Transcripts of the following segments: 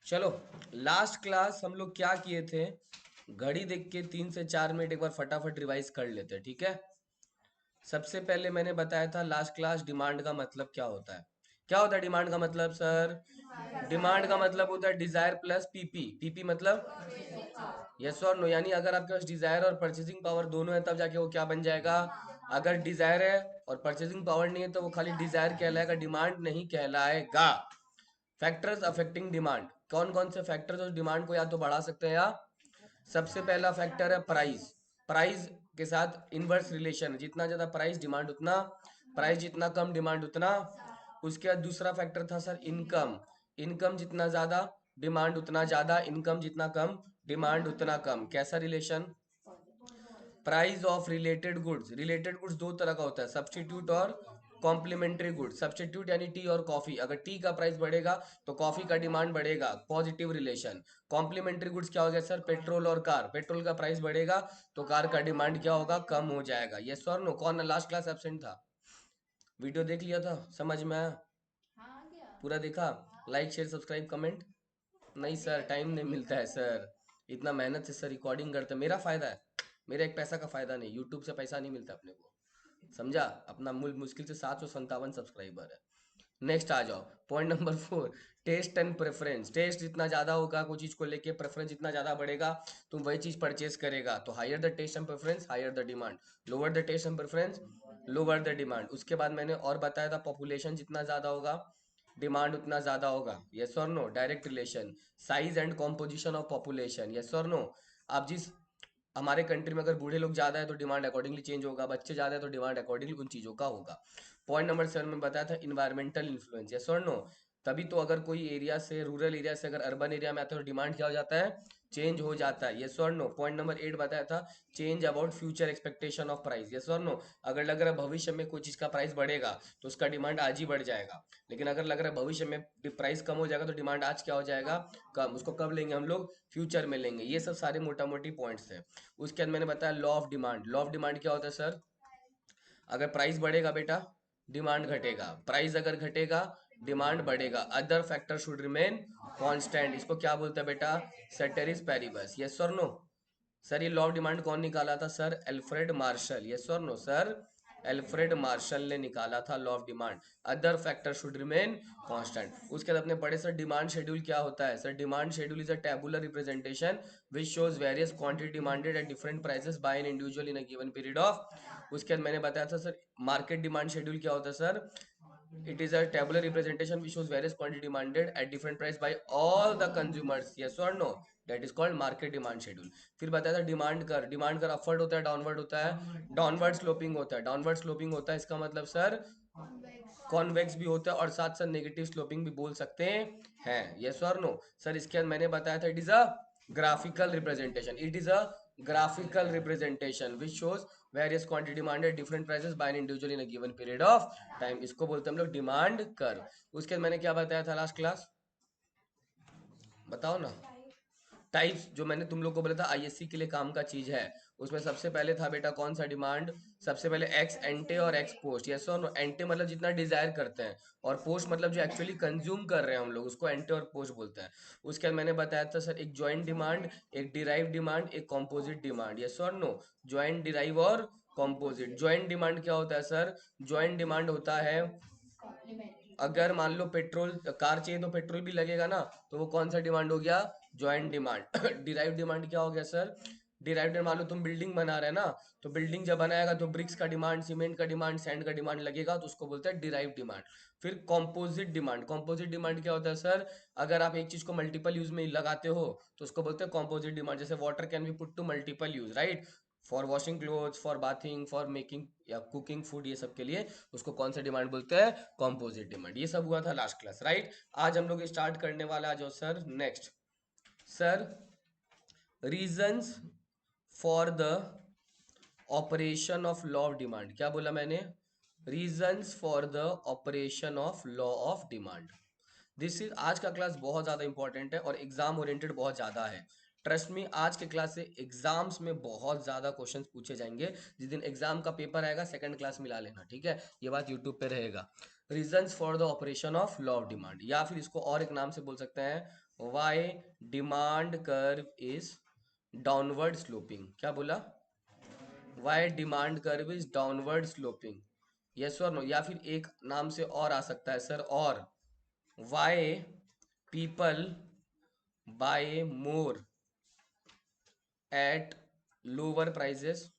चलो, last class हम लोग क्या किए थे? घड़ी देख के 3 से 4 मिनट एक बार फटाफट रिवाइज कर लेते हैं, ठीक है? सबसे पहले मैंने बताया था लास्ट क्लास डिमांड का मतलब क्या होता है। क्या होता है डिमांड का मतलब सर? डिमांड का मतलब होता है डिजायर प्लस पीपी। पीपी मतलब यस और नो, यानी अगर आपके पास डिजायर और परचेसिंग पावर दोनों है तब जाके वो क्या बन जाएगा। अगर डिजायर है और परचेसिंग पावर नहीं है तो वो खाली डिजायर कहलाएगा, डिमांड नहीं कहलाएगा। फैक्टर्स अफेक्टिंग डिमांड, कौन कौन से फैक्टर्स उस डिमांड को या तो बढ़ा सकते हैं या। सबसे पहला फैक्टर है प्राइस। प्राइस के साथ इनवर्स रिलेशन है, जितना ज्यादा प्राइस डिमांड उतना, प्राइस जितना कम डिमांड उतना। उसके बाद दूसरा फैक्टर था सर इनकम। इनकम जितना ज्यादा डिमांड उतना ज्यादा, इनकम जितना कम डिमांड उतना कम। कैसा relation? Price of related goods. Related goods दो तरह का होता है, सब्स्टिट्यूट और कॉम्प्लीमेंट्री गुड्स। सब्स्टिट्यूट यानी टी और कॉफी, अगर टी का प्राइस बढ़ेगा तो कॉफी का डिमांड बढ़ेगा, पॉजिटिव रिलेशन। कॉम्प्लीमेंट्री गुड्स क्या हो गया सर? पेट्रोल और कार, पेट्रोल का प्राइस बढ़ेगा तो कार का डिमांड क्या होगा? कम हो जाएगा। ये सर नो, कौन लास्ट क्लास एब्सेंट था? वीडियो देख लिया था, समझ में आया? पूरा देखा? Like share subscribe comment? नहीं सर, टाइम नहीं मिलता है सर, इतना मेहनत से सर रिकॉर्डिंग करते हैं, मेरा फायदा है, मेरा एक पैसा का फायदा नहीं, यूट्यूब से पैसा नहीं मिलता अपने को, समझा? अपना मुश्किल से 757 सब्सक्राइबर है। नेक्स्ट आ जाओ, point number 4। Taste and preference. Taste जितना ज्यादा होगा कोई चीज को लेके, प्रेफरेंस जितना ज्यादा बढ़ेगा, तुम वही चीज परचेज करेगा। तो higher the taste and preference higher the demand, lower the taste and preference lower the demand. उसके बाद मैंने और बताया था पॉपुलेशन जितना ज्यादा होगा डिमांड उतना ज्यादा होगा। यस और no? Direct relation. Size and composition of population. Yes और नो? आप जिस हमारे कंट्री में अगर बूढ़े लोग ज्यादा है तो डिमांड अकॉर्डिंगली चेंज होगा, बच्चे ज्यादा है तो डिमांड अकॉर्डिंगली उन चीजों का होगा। पॉइंट नंबर 7 में बताया था इन्वायरमेंटल इन्फ्लुएंस। यस और नो? तभी तो अगर कोई एरिया से, रूरल एरिया से अगर अर्बन एरिया में आता है तो डिमांड क्या हो जाता है? चेंज हो जाता है। यस और नो? पॉइंट नंबर 8 बताया था change about future expectation of price. Yes और नो? अगर लग रहा है भविष्य में कोई चीज का प्राइस बढ़ेगा तो उसका डिमांड आज ही बढ़ जाएगा, लेकिन अगर लग रहा है भविष्य में प्राइस कम हो जाएगा तो डिमांड आज क्या हो जाएगा? कम। उसको कब लेंगे हम लोग? फ्यूचर में लेंगे। ये सब सारे मोटा मोटी पॉइंट्स हैं। उसके बाद मैंने बताया law of demand. Law of demand क्या होता है सर? अगर प्राइस बढ़ेगा बेटा डिमांड घटेगा, प्राइस अगर घटेगा डिमांड बढ़ेगा, other factor should remain constant. इसको क्या बोलते हैं बेटा? सेटेरिस पेरिबस। यस और नो? सर ये लॉ ऑफ डिमांड कौन निकाला था सर? Alfred Marshall. यस और नो सर? एल्फ्रेड मार्शल ने निकाला था law of demand. Other factor should remain constant. उसके बाद अपने पढ़े सर डिमांड शेड्यूल क्या होता है? Sir demand schedule is a tabular representation which shows various quantity demanded at different prices by an individual in a given period of। उसके बाद मैंने बताया था सर मार्केट डिमांड शेड्यूल क्या होता है sir? It is a tabular representation which shows various quantity demanded at different price by all the consumers। Yes or no? That is called market demand schedule। फिर बताया था demand कर। Demand कर upward होता है डाउनवर्ड होता है? Downward sloping होता है। डाउनवर्ड स्लोपिंग होता है इसका मतलब सर कॉन्वेक्स भी होता है और साथ साथ नेगेटिव स्लोपिंग भी बोल सकते हैं। यस और नो? सर इसके बाद मैंने बताया था it is a graphical representation. It is a graphical representation which shows various quantity demand at different prices by an individual in a given period of time. इसको बोलते हैं हम लोग डिमांड कर्व। उसके बाद मैंने क्या बताया था लास्ट क्लास? बताओ ना। टाइप्स, जो मैंने तुम लोग को बोला था आईएससी के लिए काम का चीज है, उसमें सबसे पहले था बेटा कौन सा डिमांड? सबसे पहले एक्स एंटे और एक्स पोस्ट। यस और नो? एंटे मतलब जितना डिजायर करते हैं और पोस्ट मतलब जो एक्चुअली कंज्यूम कर रहे हैं हम लोग, उसको एंटे और पोस्ट बोलते हैं। उसके बाद मैंने बताया था सर एक ज्वाइंट डिमांड, एक डिराइव डिमांड, एक कॉम्पोजिट डिमांड। यस और नो? ज्वाइंट, डिराइव और कॉम्पोजिट। ज्वाइंट डिमांड क्या होता है सर? ज्वाइंट डिमांड होता है अगर मान लो पेट्रोल कार चाहिए तो पेट्रोल भी लगेगा ना, तो वो कौन सा डिमांड हो गया? Joint demand. डिराइव डिमांड क्या हो गया सर? डिराइव डिमांड, मान लो तुम बिल्डिंग बना रहे हैं ना, तो बिल्डिंग जब बनाएगा तो ब्रिक्स का डिमांड, सीमेंट का डिमांड, सैंड का डिमांड लगेगा, तो उसको बोलते हैं डिराइव डिमांड। फिर कॉम्पोजिट डिमांड। कॉम्पोजिट डिमांड क्या होता है सर? अगर आप एक चीज को मल्टीपल यूज में लगाते हो तो उसको बोलते हैं कॉम्पोजिट डिमांड। जैसे water can be put to multiple use, right? For washing clothes, for bathing, for making या कुकिंग फूड, ये सब के लिए उसको कौन सा डिमांड बोलते हैं? Composite demand. ये सब हुआ था लास्ट क्लास, राइट? आज हम लोग स्टार्ट करने वाला जो sir next sir reasons for the operation of law of demand. क्या बोला मैंने? Reasons for the operation of law of demand. This is, आज का क्लास बहुत ज्यादा इंपॉर्टेंट है और एग्जाम ओरिएंटेड बहुत ज्यादा है। ट्रस्ट मी, आज के क्लास से एग्जाम्स में बहुत ज्यादा क्वेश्चंस पूछे जाएंगे। जिस दिन एग्जाम का पेपर आएगा सेकंड क्लास मिला लेना, ठीक है? ये बात यूट्यूब पे रहेगा। Reasons for the operation of law of demand, या फिर इसको और एक नाम से बोल सकते हैं, why demand curve is downward sloping. क्या बोला? Why demand curve is downward sloping, yes और नो? या फिर एक नाम से और आ सकता है सर, और why people buy more at lower prices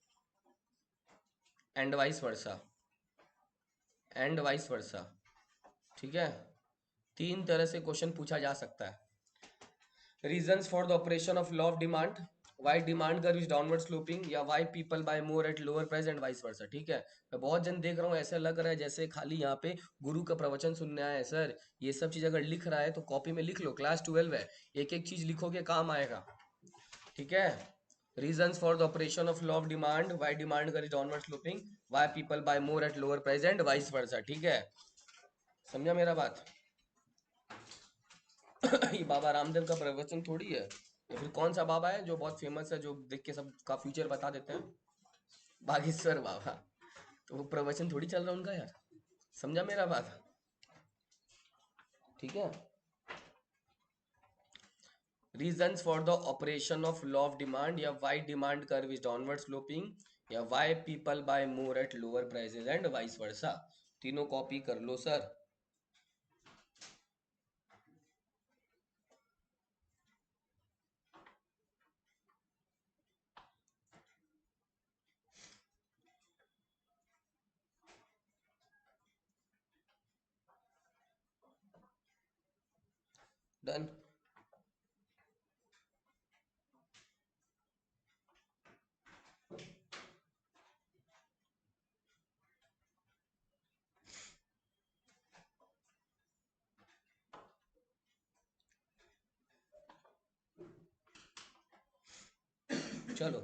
and vice versa, and vice versa. ठीक है, तीन तरह से क्वेश्चन पूछा जा सकता है। Reasons for the operation of law of demand, why demand curve is downward sloping, या why people buy more at lower price and vice versa. ठीक है, मैं बहुत जन देख रहा हूँ, ऐसा लग रहा है जैसे खाली यहाँ पे गुरु का प्रवचन सुनने आया है सर। ये सब चीज अगर लिख रहा है तो कॉपी में लिख लो, क्लास 12 है, एक एक चीज लिखोगे काम आएगा। ठीक है, reasons for the operation of law of demand, why demand curve is downward sloping, why people buy more at lower price and vice versa. ठीक है, समझा मेरा बात? ये बाबा रामदेव का प्रवचन थोड़ी है, या फिर कौन सा बाबा है जो बहुत फेमस है, जो देख के सबका फ्यूचर बता देते हैं? बागेश्वर बाबा। तो वो प्रवचन थोड़ी चल रहा है उनका यार, समझा मेरा बात? ठीक है, reasons for the operation of law of demand, या why demand curve is downward sloping, या why people buy more at lower prices and vice versa. तीनों कॉपी कर लो सर। डन। चलो,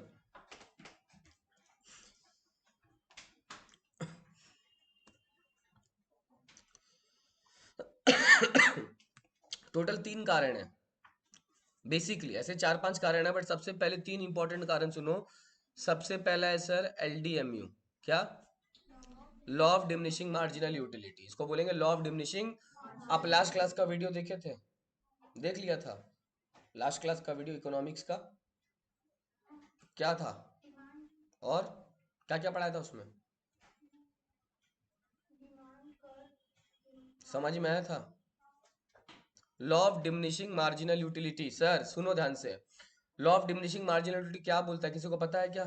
टोटल 3 कारण है बेसिकली, ऐसे 4-5 कारण है, बट सबसे पहले 3 इंपॉर्टेंट कारण सुनो। सबसे पहला है सर एलडीएमयू। क्या? Law of diminishing marginal utility, इसको बोलेंगे लॉ ऑफ डिमिनिशिंग। आप लास्ट क्लास का वीडियो देखे थे? देख लिया था लास्ट क्लास का वीडियो इकोनॉमिक्स का? क्या था और क्या क्या पढ़ाया था उसमें? समझ में आया था? Law of diminishing marginal utility, sir सुनो ध्यान से। Law of diminishing marginal utility क्या बोलता है, किसी को पता है क्या?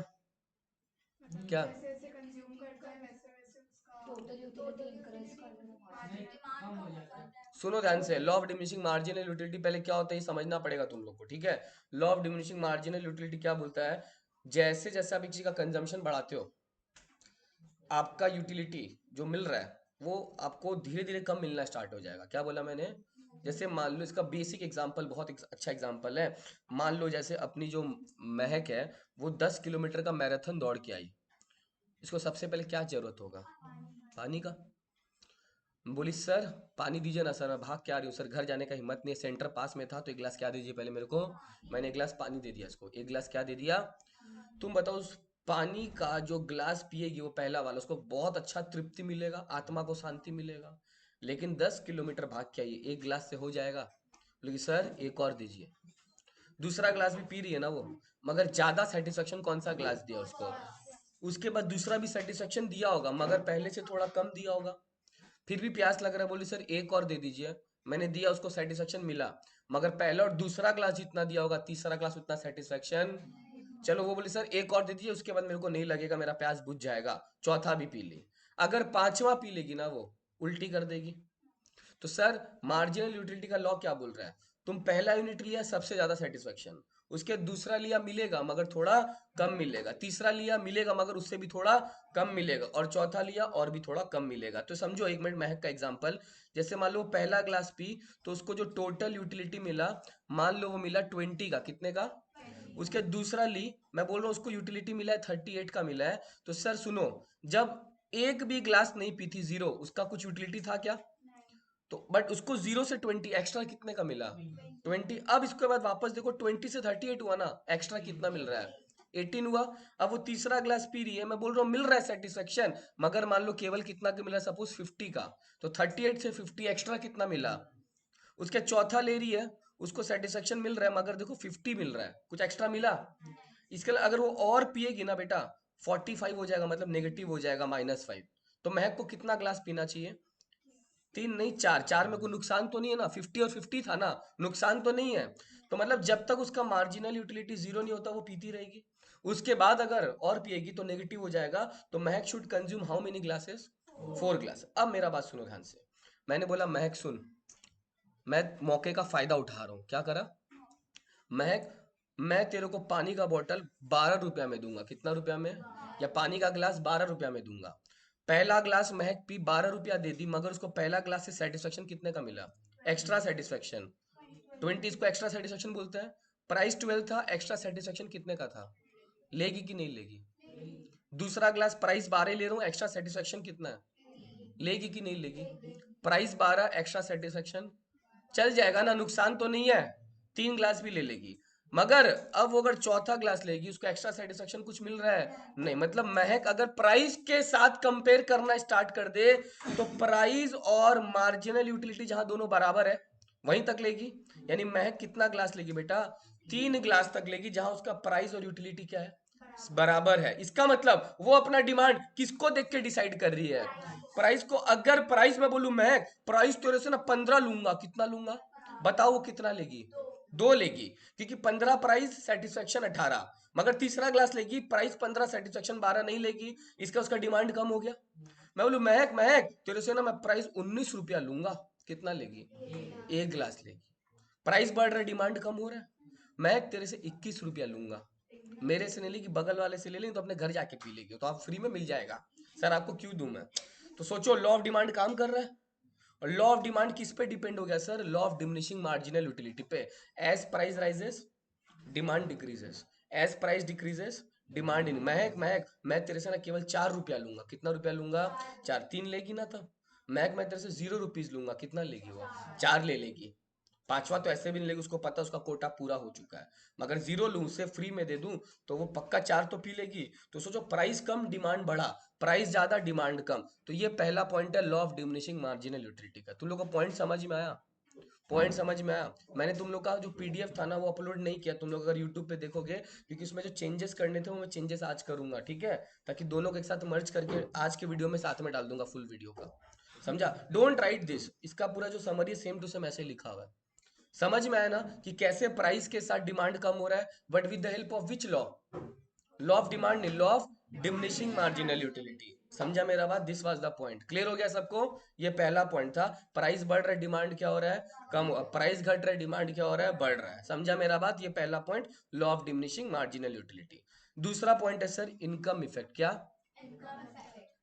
क्या? जैसे जैसे कंज्यूम करता है वैसे वैसे उसका टोटल यूटिलिटी इंक्रीज करना मार्जिन कम हो जाता है। सुनो ध्यान से, law of diminishing marginal utility पहले क्या होता है ये समझना पड़ेगा तुम लोग को। ठीक है, law of diminishing marginal utility क्या बोलता है? जैसे जैसे आप एक चीज का कंजम्पशन बढ़ाते हो, आपका यूटिलिटी जो मिल रहा है वो आपको धीरे धीरे कम मिलना स्टार्ट हो जाएगा। क्या बोला मैंने? जैसे मान लो, इसका बेसिक एग्जांपल, बहुत अच्छा एग्जांपल है। मान लो जैसे अपनी जो महक है, वो 10 किलोमीटर का मैराथन दौड़ के आई। इसको सबसे पहले क्या जरूरत होगा? पानी का। बोली सर पानी दीजिए ना सर, मैं भाग के आ रही हूँ सर, घर जाने का हिम्मत नहीं है, सेंटर पास में था, तो एक गिलास क्या दीजिए पहले मेरे को। मैंने एक गिलास पानी दे दिया इसको, एक गिलास क्या दे दिया। तुम बताओ, उस पानी का जो गिलास पिएगी वो पहला वाला, उसको बहुत अच्छा तृप्ति मिलेगा, आत्मा को शांति मिलेगा। लेकिन 10 किलोमीटर भाग के आइए, एक गिलास से हो जाएगा? बोले सर एक और दीजिए। दूसरा गिलास भी पी रही है ना वो, मगर ज्यादा सेटिस्फेक्शन कौन सा गिलास दिया उसको? उसके बाद दूसरा भी सेटिस्फेक्शन दिया होगा, मगर पहले से थोड़ा कम दिया होगा। फिर भी प्यास लग रहा है, बोली सर एक और दे दीजिए। मैंने दिया, उसको सेटिस्फेक्शन मिला, मगर पहला और दूसरा क्लास जितना दिया होगा, तीसरा क्लास उतना सेटिस्फेक्शन। चलो वो बोली सर एक और दे दीजिए, उसके बाद मेरे को नहीं लगेगा, मेरा प्यास बुझ जाएगा, चौथा भी पी ली। अगर पांचवा पी लेगी ना वो, उल्टी कर देगी। तो सर मार्जिनल यूटिलिटी का लॉ क्या बोल रहा है? तुम पहला यूनिट लिया सबसे ज्यादा सेटिस्फेक्शन, उसके दूसरा लिया मिलेगा मगर थोड़ा कम मिलेगा, तीसरा लिया मिलेगा मगर उससे भी थोड़ा कम मिलेगा, और चौथा लिया और भी थोड़ा कम मिलेगा। तो समझो, एक मिनट महक का एग्जांपल। जैसे मान लो पहला ग्लास पी, तो उसको जो टोटल यूटिलिटी मिला, मान लो वो मिला 20 का, कितने का? उसके दूसरा ली, मैं बोल रहा हूँ उसको यूटिलिटी मिला है 38 का मिला है। तो सर सुनो, जब एक भी ग्लास नहीं पी थी, जीरो, उसका कुछ यूटिलिटी था क्या? तो बट उसको 0 से 20 एक्स्ट्रा कितने का मिला? 20। अब इसके बाद वापस देखो, 20 से 38 हुआ ना, एक्स्ट्रा कितना मिल रहा है? 18 हुआ। अब वो तीसरा ग्लास पी रही है, मैं बोल रहा हूँ मिल रहा है सेटिस्फेक्शन, मगर मान लो केवल कितना का मिला, सपोज 50 का, तो 38 से 50 एक्स्ट्रा कितना मिला। उसके चौथा ले रही है, उसको सेटिस्फेक्शन मिल रहा है, मगर देखो 50 मिल रहा है, कुछ एक्स्ट्रा मिला। इसके लिए अगर वो और पिएगी ना बेटा, 45 हो जाएगा, मतलब नेगेटिव हो जाएगा, -5। तो महक को कितना ग्लास पीना चाहिए? 3 नहीं 4। 4 में कोई नुकसान तो नहीं है ना, 50 और 50 था ना, नुकसान तो नहीं है। तो मतलब जब तक उसका मार्जिनल यूटिलिटी 0 नहीं होता वो पीती रहेगी। उसके बाद अगर और पिएगी तो नेगेटिव हो जाएगा। तो महक should consume how many glasses? 4 glass. अब मेरा बात सुनो ध्यान से, मैंने बोला महक सुन, मैं मौके का फायदा उठा रहा हूँ, क्या करा महक, मैं तेरे को पानी का बोतल 12 रुपया में दूंगा। कितना रुपया में? या पानी का ग्लास 12 रुपया में दूंगा। पहला ग्लास महक पी, 12 रुपया दे दी, मगर उसको पहला ग्लास से सेटिस्फेक्शन कितने का मिला? एक्स्ट्रा सेटिस्फेक्शन 20, इसको एक्स्ट्रा सेटिस्फेक्शन बोलते हैं। प्राइस 12 था, एक्स्ट्रा सेटिस्फेक्शन कितने का था? लेगी कि नहीं लेगी? दूसरा ग्लास प्राइस 12 ले रहा हूँ, एक्स्ट्रा सेटिस्फेक्शन कितना है? लेगी कि नहीं लेगी? प्राइस 12, एक्स्ट्रा सेटिस्फेक्शन चल जाएगा ना, नुकसान तो नहीं है। 3 ग्लास भी ले लेगी। मगर अब वो अगर चौथा ग्लास लेगी, उसको एक्स्ट्रा सेटिस्फेक्शन कुछ मिल रहा है? नहीं। मतलब महक अगर प्राइस के साथ कंपेयर करना स्टार्ट कर दे, तो प्राइस और मार्जिनल यूटिलिटी जहां दोनों बराबर है वहीं तक लेगी। यानी महक कितना ग्लास लेगी बेटा? 3 ग्लास तक लेगी, जहां उसका प्राइस और यूटिलिटी क्या है? बराबर है। इसका मतलब वो अपना डिमांड किसको देख के डिसाइड कर रही है? प्राइस को। अगर प्राइस में बोलूं मैं, प्राइस तेरे से ना 15 लूंगा, कितना लूंगा? बताओ वो कितना लेगी? 2 लेगी, क्योंकि 15 प्राइस, सेटिस्फेक्शन 18। मगर तीसरा ग्लास लेगी, प्राइस 15, सेटिस्फेक्शन 12 नहीं लेगी। इसका उसका डिमांड कम हो गया। मैं बोलूं महक, महक तेरे से ना मैं प्राइस 19 रुपया लूंगा, कितना लेगी? 1 ग्लास लेगी। प्राइस बढ़ रहा है, डिमांड कम हो रहा है। महक तेरे से 21 रुपया लूंगा, मेरे से नहीं लेगी, बगल वाले से ले लेंगे, तो अपने घर जाके पी लेगी, तो आप फ्री में मिल जाएगा। सर आपको क्यों दूं मैं? तो सोचो, लॉ ऑफ डिमांड काम कर रहा है। और लॉ ऑफ डिमांड किस पे डिपेंड हो गया sir? Law of diminishing marginal utility पे। As price rises, demand decreases. As price decreases, demand in. Mahak, Mahak मैं तेरे से ना केवल 4 रुपया लूंगा, कितना रुपया लूंगा? 4। 3 लेगी ना तब? महक मैं तेरे से 0 रुपीज लूंगा, कितना लेगी वो? 4 ले लेगी। पांचवा तो ऐसे भी नहीं लेगी, उसको पता उसका कोटा पूरा हो चुका है। मगर 0 लूं, उसे फ्री में दे दूं, तो वो पक्का 4 तो पी लेगी। तो सोचो, प्राइस कम डिमांड बढ़ा, प्राइस ज्यादा डिमांड कम। तो ये पहला पॉइंट है law of diminishing marginal utility का। तुम लोग को पॉइंट समझ में आया? पॉइंट समझ में आया? मैंने तुम लोग का जो पीडीएफ था ना वो अपलोड नहीं किया, तुम लोग अगर यूट्यूब पे देखोगे, क्योंकि उसमें जो चेंजेस करने थे वो मैं चेंजेस आज करूंगा, ठीक है? ताकि दोनों को एक साथ मर्ज करके आज के वीडियो में साथ में डाल दूंगा, फुल वीडियो का। समझा? डोंट राइट दिस, इसका पूरा जो समरी सेम टू सेम ऐसे लिखा हुआ है। समझ में आया ना कि कैसे प्राइस के साथ डिमांड कम हो रहा है, but with the help of which law? Law of demand नहीं, law of diminishing marginal utility. समझा मेरा बात? This was the point. Clear हो गया सबको? ये पहला पॉइंट था। प्राइस बढ़ रहा है, डिमांड क्या हो रहा है? कम। प्राइस घट रहा है, डिमांड क्या हो रहा है? बढ़ रहा है। समझा मेरा बात? ये पहला point, law of diminishing marginal utility. दूसरा पॉइंट है सर इनकम इफेक्ट। क्या?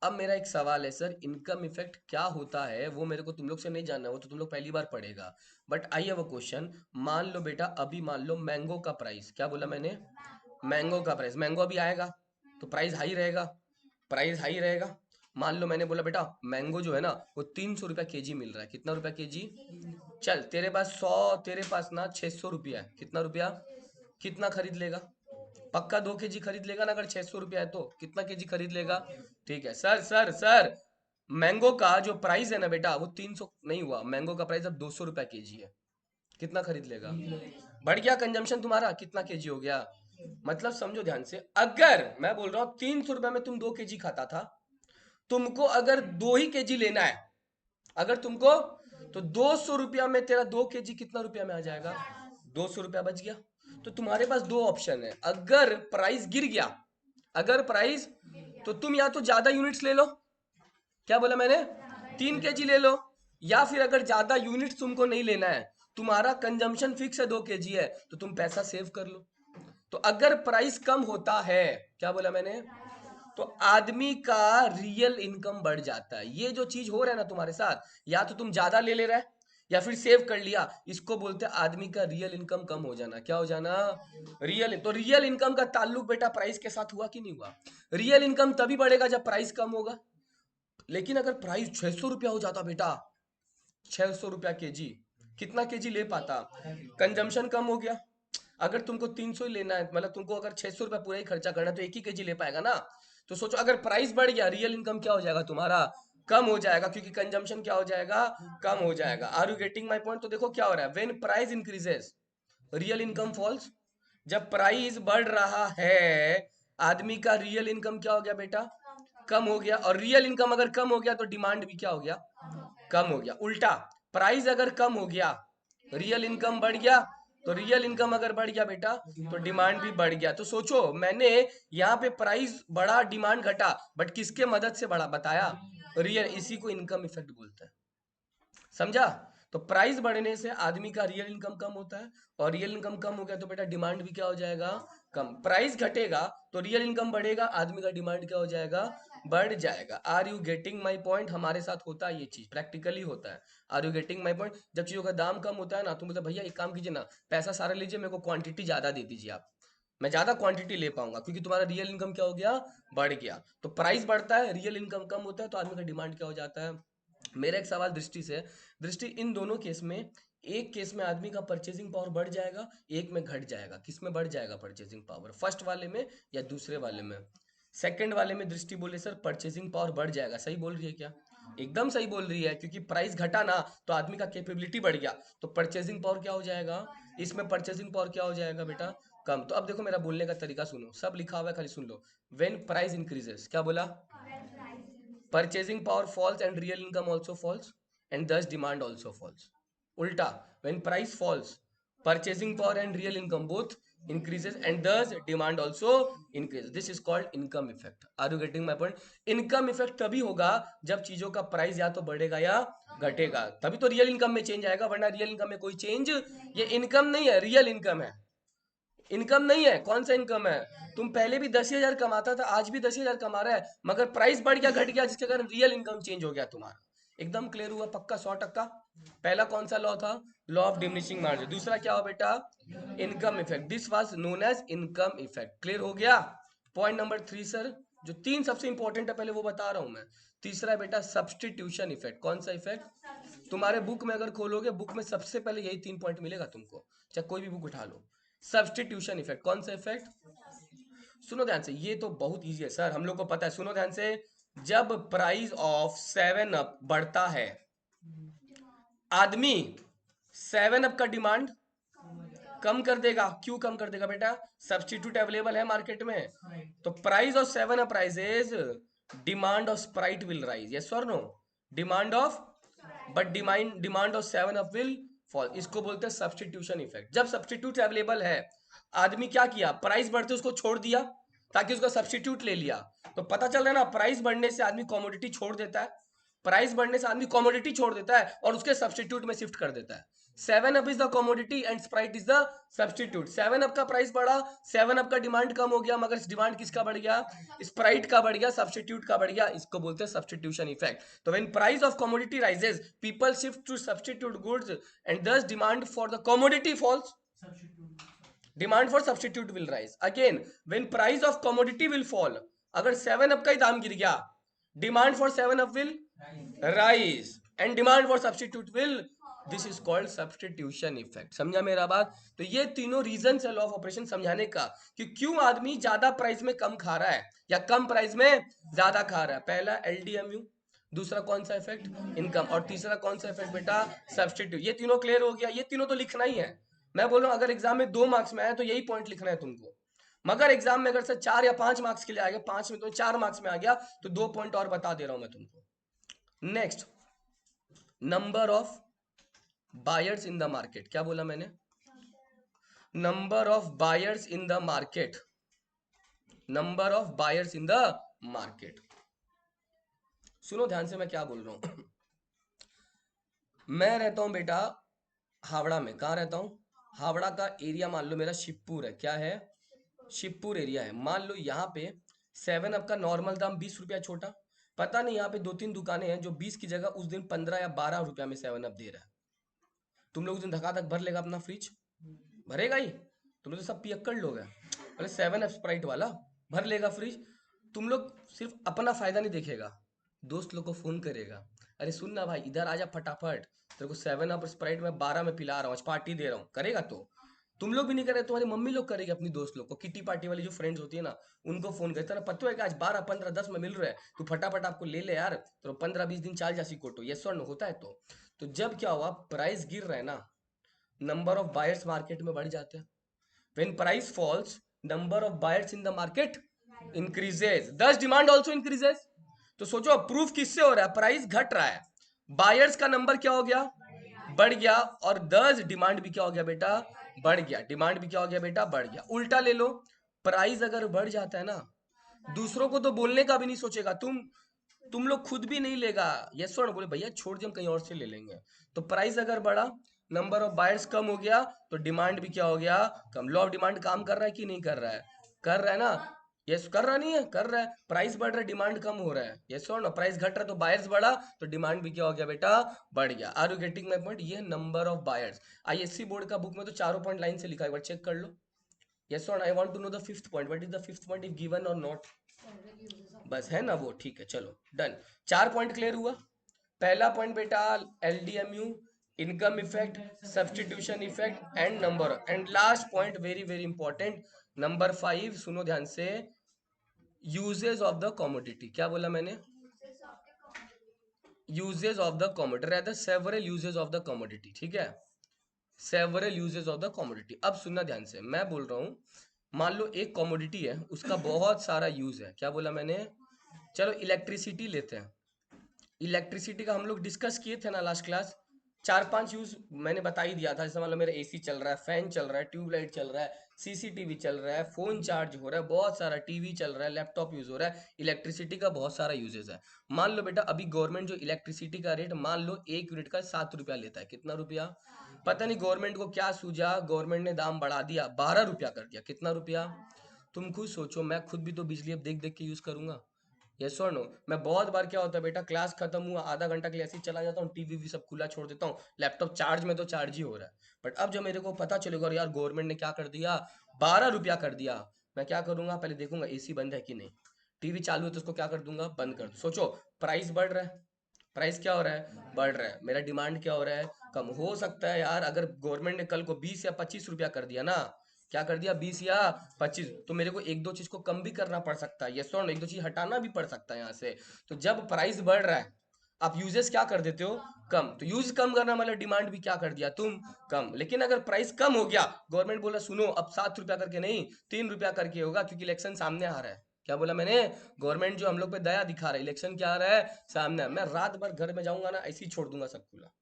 अब मेरा एक सवाल है सर, इनकम इफेक्ट क्या होता है वो मेरे को तुम लोग से नहीं जानना, वो तो तुम लोग पहली बार पढ़ेगा। But I have a question. मान लो बेटा, अभी मान लो मैंगो का प्राइस, क्या बोला मैंने? मैंगो का प्राइस, मैंगो अभी आएगा तो प्राइस हाई रहेगा, प्राइस हाई रहेगा। मान लो मैंने बोला बेटा मैंगो जो है ना वो 300 रुपया केजी मिल रहा है, कितना रुपया केजी? चल तेरे पास 100, तेरे पास ना 600 रुपया है, कितना रुपया? कितना खरीद लेगा? पक्का 2 केजी खरीद लेगा ना? अगर 600 रुपया है तो कितना केजी खरीद लेगा? ठीक है सर, सर मैंगो का जो प्राइस है ना बेटा वो 300 नहीं हुआ, मैंगो का प्राइस अब 200 रुपया केजी है, कितना खरीद लेगा? बढ़ गया कंजम्पशन तुम्हारा, कितना केजी हो गया? मतलब समझो ध्यान से, अगर मैं बोल रहा हूँ 300 रुपया में तुम 2 केजी खाता था, तुमको अगर 2 ही केजी लेना है, अगर तुमको, तो 200 रुपया में तेरा 2 केजी कितना रुपया में आ जाएगा? 200 रुपया बच गया। तो तुम्हारे पास दो ऑप्शन है, अगर प्राइस गिर गया, अगर प्राइस, तो तुम या तो ज्यादा यूनिट्स ले लो, क्या बोला मैंने? 3 केजी ले लो। या फिर अगर ज्यादा यूनिट्स तुमको नहीं लेना है, तुम्हारा कंजम्पशन फिक्स है 2 केजी है, तो तुम पैसा सेव कर लो। तो अगर प्राइस कम होता है, क्या बोला मैंने? तो आदमी का रियल इनकम बढ़ जाता है। ये जो चीज हो रहा है ना तुम्हारे साथ, या तो तुम ज्यादा ले रहे हैं या फिर सेव कर लिया, इसको बोलते हैं आदमी का रियल इनकम कम हो जाना। क्या हो जाना? रियल। तो रियल इनकम का ताल्लुक बेटा प्राइस के साथ हुआ कि नहीं हुआ? रियल इनकम तभी बढ़ेगा जब प्राइस कम होगा। लेकिन अगर प्राइस 600 रुपया हो जाता बेटा, 600 रुपया केजी, कितना केजी ले पाता? कंजम्पशन कम हो गया। अगर तुमको 300 ही लेना है, मतलब तुमको अगर 600 रुपया पूरा ही खर्चा करना है तो 1 ही kg ले पाएगा ना। तो सोचो अगर प्राइस बढ़ गया, रियल इनकम क्या हो जाएगा तुम्हारा, कम हो जाएगा, क्योंकि कंजम्पशन क्या हो जाएगा, कम हो जाएगा। Are you getting my point? तो देखो क्या हो रहा है, when price increases real income falls. जब प्राइस बढ़ रहा है, आदमी का रियल इनकम क्या हो गया बेटा, कम हो गया। और रियल इनकम अगर कम हो गया तो डिमांड भी क्या हो गया, कम हो गया। उल्टा, प्राइस अगर कम हो गया, रियल इनकम बढ़ गया, तो रियल इनकम अगर बढ़ गया बेटा तो डिमांड भी बढ़ गया। तो सोचो मैंने यहाँ पे प्राइस बढ़ा, डिमांड घटा, बट किसके मदद से बढ़ा बताया, रियल। इसी को इनकम इफेक्ट बोलते हैं, समझा। तो प्राइस बढ़ने से आदमी का रियल इनकम कम होता है, और रियल इनकम कम हो गया तो बेटा डिमांड भी क्या हो जाएगा, कम। प्राइस घटेगा तो रियल इनकम बढ़ेगा, आदमी का डिमांड क्या हो जाएगा, बढ़ जाएगा। Are you getting my point? हमारे साथ होता है ये चीज, प्रैक्टिकली होता है। Are you getting my point? जब चीजों का दाम कम होता है ना, तो मतलब भैया एक काम कीजिए ना, पैसा सारा लीजिए, मेरे को क्वांटिटी ज्यादा दे दीजिए आप, मैं ज्यादा क्वांटिटी ले पाऊंगा, क्योंकि तुम्हारा रियल इनकम क्या हो गया, बढ़ गया। तो प्राइस बढ़ता है, रियल इनकम कम होता है, तो आदमी का डिमांड क्या हो जाता है। मेरा एक सवाल दृष्टि से, दृष्टि इन दोनों केस में, एक केस में आदमी का परचेजिंग पावर बढ़ जाएगा, एक में घट जाएगा। किस में बढ़ जाएगा परचेजिंग पावर, फर्स्ट वाले में या दूसरे वाले में? सेकंड वाले में दृष्टि बोले सर परचेजिंग पावर बढ़ जाएगा, सही बोल रही है क्या? एकदम सही बोल रही है, क्योंकि प्राइस घटा ना तो आदमी का कैपेबिलिटी बढ़ गया, तो परचेजिंग पावर क्या हो जाएगा, इसमें परचेजिंग पावर क्या हो जाएगा बेटा, कम। तो अब देखो मेरा बोलने का तरीका सुनो, सब लिखा हुआ है खाली सुन लो। व्हेन प्राइस इंक्रीजेस, क्या बोला, purchasing power falls and real income also falls, and thus demand also falls. Ulta, when price falls, purchasing power and real income both increases, and thus demand also increases. This is called income effect. Are you getting my point? Income effect तभी होगा जब चीजों का price या तो बढ़ेगा या घटेगा, तभी तो रियल इनकम में चेंज आएगा, वरना रियल इनकम में कोई चेंज, ये इनकम नहीं है, रियल इनकम है, इनकम नहीं है। कौन सा इनकम है, तुम पहले भी 10,000 कमाता था, आज भी 10,000 कमा रहा है, मगर प्राइस बढ़ गया, घट गया, जिसके कारण रियल इनकम चेंज हो गया तुम्हारा। एकदम क्लियर हुआ, पक्का 100%। पहला कौन सा लॉ था, लॉ ऑफ डिमिनिशिंग मार्जिन। दूसरा क्या हो बेटा, income effect, this was known as income effect. Clear हो गया। पॉइंट नंबर 3 सर, जो 3 सबसे इंपॉर्टेंट है पहले वो बता रहा हूं मैं। तीसरा है बेटा सब्सटीट्यूशन इफेक्ट। कौन सा इफेक्ट, तुम्हारे बुक में अगर खोलोगे, बुक में सबसे पहले यही 3 पॉइंट मिलेगा तुमको, चाहे कोई भी बुक उठा लो। सब्सटीट्यूशन इफेक्ट, कौन सा इफेक्ट, सुनो ध्यान से, ये तो बहुत इजी है सर, हम लोग को पता है, सुनो ध्यान से। जब प्राइस ऑफ 7 अप बढ़ता है, आदमी 7 अप का डिमांड कम कर देगा। क्यों कम कर देगा बेटा, सब्सटीट्यूट अवेलेबल है मार्केट में, तो price of 7 Up rises, demand of Sprite will rise, yes और no, demand of, but demand of 7 up will fall. इसको बोलते हैं सब्सटीट्यूशन इफेक्ट। जब सब्सटीट्यूट अवेलेबल है, आदमी क्या किया, प्राइस बढ़ते उसको छोड़ दिया ताकि उसका सब्सटीट्यूट ले लिया। तो पता चल रहा है ना, प्राइस बढ़ने से आदमी कमोडिटी छोड़ देता है, प्राइस बढ़ने से आदमी कमोडिटी छोड़ देता है और उसके सब्सटीट्यूट में शिफ्ट कर देता है। 7 up is the commodity and Sprite is the substitute. 7 up का प्राइस बढ़ा, 7 अप का डिमांड कम हो गया, मगर डिमांड किसका बढ़ गया, स्प्राइट का बढ़ गया, सब्सटीट्यूट का बढ़ गया। इसको बोलते हैं सब्सटीट्यूशन इफेक्ट। तो when price of commodity rises, people shift to substitute goods and thus demand for the commodity falls, demand for substitute will rise. Again when price of commodity will fall, अगर 7 up का ही दाम गिर गया, demand for 7 up will rise and demand for substitute will, this is called substitution effect. समझा मेरा बात? तो ये तीनों रीजन है लॉ ऑफ ऑपरेशन समझाने का, कि क्यों आदमी ज्यादा प्राइस में कम खा रहा है या कम प्राइस में ज्यादा खा रहा है। पहला एलडीएमयू, दूसरा कौन सा इफेक्ट, इनकम, और तीसरा कौन सा इफेक्ट बेटा, सब्सटीट्यूट। ये तीनों क्लियर हो गया, ये तीनों तो लिखना ही है। मैं बोल रहा हूं अगर एग्जाम में 2 मार्क्स में आया तो यही पॉइंट लिखना है तुमको, मगर एग्जाम में अगर से 4 या 5 मार्क्स के लिए आ गया, 5 में तो 4 मार्क्स में आ गया, तो 2 पॉइंट और बता दे रहा हूं मैं तुमको। Next, number of buyers in the market. क्या बोला मैंने, number of buyers in the market, number of buyers in the market. सुनो ध्यान से मैं क्या बोल रहा हूं। मैं रहता हूं बेटा हावड़ा में। कहाँ रहता हूं, हावड़ा का एरिया मान लो मेरा शिवपुर है। क्या है, शिवपुर एरिया है। मान लो यहाँ पे 7 अप का नॉर्मल दाम 20 रुपया छोटा, पता नहीं यहाँ पे 2-3 दुकानें हैं जो 20 की जगह उस दिन 15 या 12 रुपया में 7 अप दे रहा है। तुम लोग उस दिन धकाधक भर लेगा अपना फ्रिज, भरेगा ही, तुम लोग तो सब पियक्कड़ लोग हैं, अरे 7 अप स्प्राइट वाला भर लेगा फ्रिज। तुम लोग सिर्फ अपना फायदा नहीं देखेगा, दोस्त लोग को फोन करेगा, अरे सुन ना भाई इधर आजा फटाफट, तेरे को 7 अप स्प्राइट में 12 में पिला रहा हूँ, आज पार्टी दे रहा हूँ, करेगा। तो तुम लोग भी नहीं कर रहे, तुम्हारी मम्मी लोग करेगी अपनी दोस्त लोग को, किटी पार्टी वाली जो फ्रेंड्स होती है ना, उनको फोन करते ना, पता है कि आज 12 15 10 में मिल रहा है, तू फटाफट आपको ले ले यार, तो 15 20 दिन चाल जासी कोटो, ये स्वर्ण होता है। तो जब क्या हुआ, प्राइस गिर रहा है ना, नंबर ऑफ बायर्स मार्केट में बढ़ जाते हैं। When price falls, number of buyers in the market increases, दस डिमांड ऑल्सो इंक्रीजेस। तो सोचो प्रूफ किससे हो रहा है, प्राइस घट रहा है, बायर्स का नंबर क्या हो गया, बढ़ गया, और दस डिमांड भी क्या हो गया बेटा, बढ़ गया, डिमांड भी क्या हो गया बेटा, बढ़ गया। उल्टा ले लो, प्राइस अगर बढ़ जाता है ना, दूसरों को तो बोलने का भी नहीं सोचेगा, तुम लोग खुद भी नहीं लेगा, यस और नो बोले भैया छोड़ दे हम कहीं और से ले लेंगे। तो प्राइस अगर बढ़ा, नंबर ऑफ बायर्स कम हो गया, तो डिमांड भी क्या हो गया, कम। लॉ ऑफ डिमांड काम कर रहा है कि नहीं कर रहा है, कर रहा है ना, यस कर रहा नहीं है, कर रहा है। प्राइस बढ़ रहा है, डिमांड कम हो रहा है, यस और नो। प्राइस घट रहा है तो बायर्स बढ़ा, तो डिमांड भी क्या हो गया बेटा, बढ़ गया। Are you getting my point, ये number of buyers. ISC board का बुक में तो चारों पॉइंट लाइन से लिखा है, एक बार चेक कर लो। यस और I want to know the fifth point, what is the fifth point if given और नॉट, बस है ना वो, ठीक है चलो डन। 4 पॉइंट क्लियर हुआ। पहला पॉइंट बेटा LDMU, income effect, substitution effect and number. And last point very very important, number 5, सुनो ध्यान से, यूजेस ऑफ द कमोडिटी। क्या बोला मैंने, यूजेस ऑफ द कमोडिटी, रहता several uses of the commodity, ठीक है, several uses of the commodity. अब सुनना ध्यान से, मैं बोल रहा हूं, मान लो एक कमोडिटी है, उसका बहुत सारा यूज है। क्या बोला मैंने, चलो इलेक्ट्रिसिटी लेते हैं, इलेक्ट्रिसिटी का हम लोग डिस्कस किए थे ना लास्ट क्लास, 4 5 यूज मैंने बता ही दिया था। जैसे मान लो मेरा एसी चल रहा है, फैन चल रहा है, ट्यूबलाइट चल रहा है, सीसीटीवी चल रहा है, फोन चार्ज हो रहा है, बहुत सारा टीवी चल रहा है, लैपटॉप यूज हो रहा है, इलेक्ट्रिसिटी का बहुत सारा यूजेस है। मान लो बेटा अभी गवर्नमेंट जो इलेक्ट्रिसिटी का रेट, मान लो 1 यूनिट का 7 रुपया लेता है, कितना रुपया, पता नहीं गवर्नमेंट को क्या सूझा, गवर्नमेंट ने दाम बढ़ा दिया, 12 रुपया कर दिया, कितना रुपया। तुम खुद सोचो, मैं खुद भी तो बिजली अब देख देख के यूज करूंगा, यस और नो। मैं बहुत बार क्या होता है बेटा, क्लास खत्म हुआ आधा घंटा के लिए ऐसे ही चला जाता हूँ, टीवी भी सब खुला छोड़ देता हूँ, लैपटॉप चार्ज में तो चार्ज ही हो रहा है। बट अब जब मेरे को पता चलेगा और यार गवर्नमेंट ने क्या कर दिया, 12 रुपया कर दिया, मैं क्या करूंगा, पहले देखूंगा एसी बंद है कि नहीं, टीवी चालू है तो उसको क्या कर दूंगा, बंद कर। सोचो प्राइस बढ़ रहा है, प्राइस क्या हो रहा है, बढ़ रहा है, मेरा डिमांड क्या हो रहा है, कम। हो सकता है यार अगर गवर्नमेंट ने कल को 20 या 25 रुपया कर दिया ना, क्या कर दिया, 20 या 25, तो मेरे को एक दो चीज को कम भी करना पड़ सकता है, यस और नो, एक दो चीज हटाना भी पड़ सकता है यहाँ से। तो जब प्राइस बढ़ रहा है, आप यूजेस क्या कर देते हो, कम। तो यूज कम करना मतलब डिमांड भी क्या कर दिया तुम, कम। लेकिन अगर प्राइस कम हो गया, गवर्नमेंट बोला सुनो अब 7 रुपया करके नहीं 3 रुपया करके होगा, क्योंकि इलेक्शन सामने आ रहा है। क्या बोला मैंने, गवर्नमेंट जो हम लोग पे दया दिखा रहा है, इलेक्शन क्या आ रहा है सामने, मैं रात भर घर में जाऊंगा ना, ऐसे ही छोड़ दूंगा सब खुला,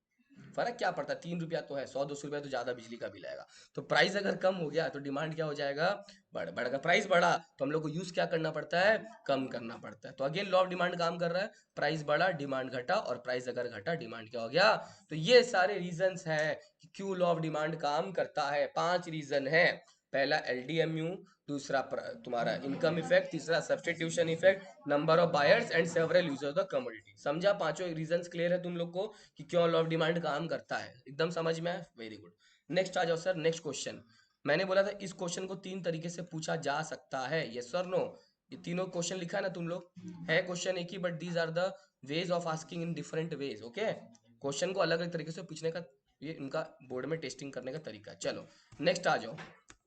फर्क क्या पड़ता है, 3 रुपया तो है, 100 200 रुपया तो ज्यादा बिजली का बिल आएगा। तो प्राइस अगर कम हो गया तो डिमांड क्या हो जाएगा, बढ़ेगा। प्राइस बढ़ा तो हम लोग को यूज क्या करना पड़ता है, कम करना पड़ता है। तो अगेन लॉ ऑफ डिमांड काम कर रहा है, प्राइस बढ़ा डिमांड घटा, और प्राइस अगर घटा डिमांड क्या हो गया। तो ये सारे रीजंस है कि क्यों लॉ ऑफ डिमांड काम करता है। 5 रीजन है, पहला एलडीएमयू, दूसरा तुम्हारा इनकम इफेक्ट, तीसरा substitution effect, number of buyers and several users of the commodity. समझा, पांचों रीजंस क्लियर है तुम लोग को कि क्यों लॉ ऑफ डिमांड काम करता है, एकदम समझ में आया, वेरी गुड। नेक्स्ट आ जाओ सर, नेक्स्ट क्वेश्चन। मैंने बोला था इस क्वेश्चन को 3 तरीके से पूछा जा सकता है, यस और नो। ये तीनों क्वेश्चन लिखा है ना तुम लोग, है क्वेश्चन एक ही, but these are the ways of asking in different ways, okay. Question को अलग अलग तरीके से पूछने का ये इनका बोर्ड में टेस्टिंग करने का तरीका है। चलो नेक्स्ट आ जाओ,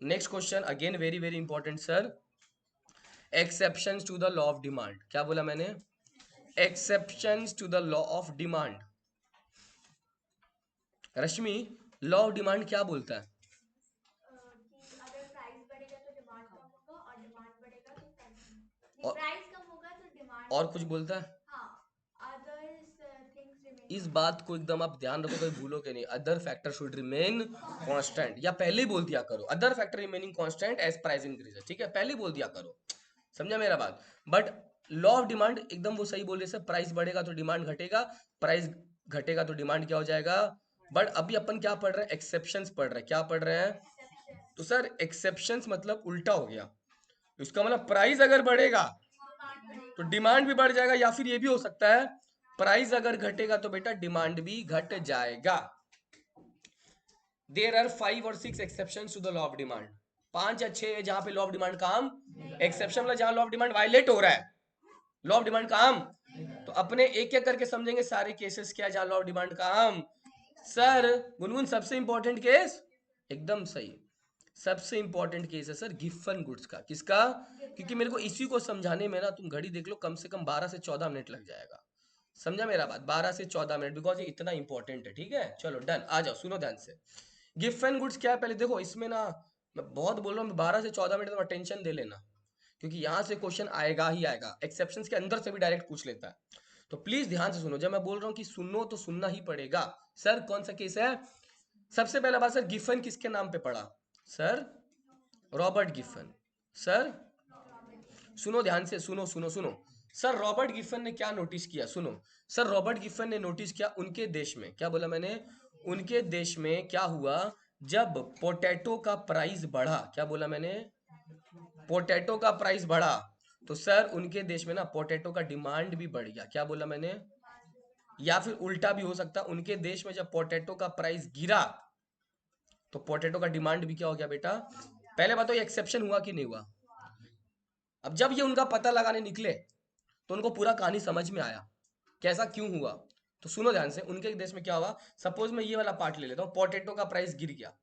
next question again very very important sir, exceptions to the law of demand. क्या बोला मैंने, exceptions to the law of demand. Rashmi, law of demand क्या बोलता है, कि अगर प्राइस बढ़ेगा तो डिमांड कम होगा और डिमांड बढ़ेगा तो प्राइस और, प्राइस कम होगा तो डिमांड और कुछ बोलता है, हाँ अदर्स थिंग्स रिमेन। इस बात को एकदम आप ध्यान रखो, कभी भूलोगे नहीं, other factor should remain constant, या पहले ही बोल दिया करो other factor remaining constant as price increases, ठीक है, पहले ही बोल दिया करो, समझा मेरा बात। बट लॉ ऑफ डिमांड एकदम वो सही बोल रहे सर, प्राइस बढ़ेगा तो डिमांड घटेगा, प्राइस घटेगा तो डिमांड क्या हो जाएगा। बट अभी अपन क्या पढ़ रहे हैं, एक्सेप्शंस पढ़ रहे हैं, क्या पढ़ रहे हैं, तो सर एक्सेप्शंस मतलब उल्टा हो गया, इसका मतलब प्राइस अगर बढ़ेगा तो डिमांड भी बढ़ जाएगा, या फिर ये भी हो सकता है प्राइस अगर घटेगा तो बेटा डिमांड भी घट जाएगा। देयर आर 5 और 6 exceptions to the law of demand, 5 या 6 जहां पे लॉ ऑफ डिमांड काम, एक्सेप्शन मतलब जहां लॉ ऑफ डिमांड वायलेट हो रहा है, लॉ ऑफ डिमांड काम। तो अपने एक एक करके समझेंगे सारे केसेस क्या जहां लॉ ऑफ डिमांड काम। सर गुनगुन सबसे इंपॉर्टेंट केस, एकदम सही, सबसे इंपॉर्टेंट केस है सर गिफन गुड्स का। किसका? क्योंकि मेरे को इसी को समझाने में ना, तुम घड़ी देख लो, कम से कम 12 से 14 मिनट लग जाएगा। समझा मेरा बात? 12 से 14 मिनट, बिकॉज ये इतना इंपॉर्टेंट है। ठीक है, चलो डन। आ जाओ, सुनो ध्यान से। गिफन गुड्स क्या है पहले देखो। इसमें ना मैं बहुत बोल रहा हूँ, 12 से 14 मिनट में टेंशन दे लेना, क्योंकि यहाँ से क्वेश्चन आएगा ही आएगा। एक्सेप्शंस के अंदर से भी डायरेक्ट पूछ लेता है। तो प्लीज ध्यान से सुनो, जब मैं बोल रहा हूँ कि सुनो तो सुनना ही पड़ेगा। सर कौन सा केस है? सबसे पहला बात सर, गिफन किसके नाम पे पड़ा? Sir Robert Giffen. सर सुनो ध्यान से, सुनो सुनो सुनो। सर रॉबर्ट गिफन ने क्या नोटिस किया? सुनो, सर रॉबर्ट गिफन ने नोटिस किया उनके देश में, क्या बोला मैंने? उनके देश में क्या हुआ जब पोटैटो का प्राइस बढ़ा? क्या बोला मैंने? पोटैटो का प्राइस बढ़ा तो सर उनके देश में ना पोटैटो का डिमांड भी बढ़ गया। क्या बोला मैंने? या फिर उल्टा भी हो सकता, उनके देश में जब पोटैटो का प्राइस गिरा तो पोटैटो का डिमांड भी क्या हो गया बेटा? पहले बताओ ये एक्सेप्शन हुआ कि नहीं हुआ? अब जब ये उनका पता लगाने निकले तो उनको पूरा कहानी समझ में आया कैसा क्यों हुआ। तो सुनो ध्यान से, उनके देश में क्या हुआ। सपोज मैं ये वाला पार्ट ले लेता हूँ, पोटैटो का प्राइस गिर गया।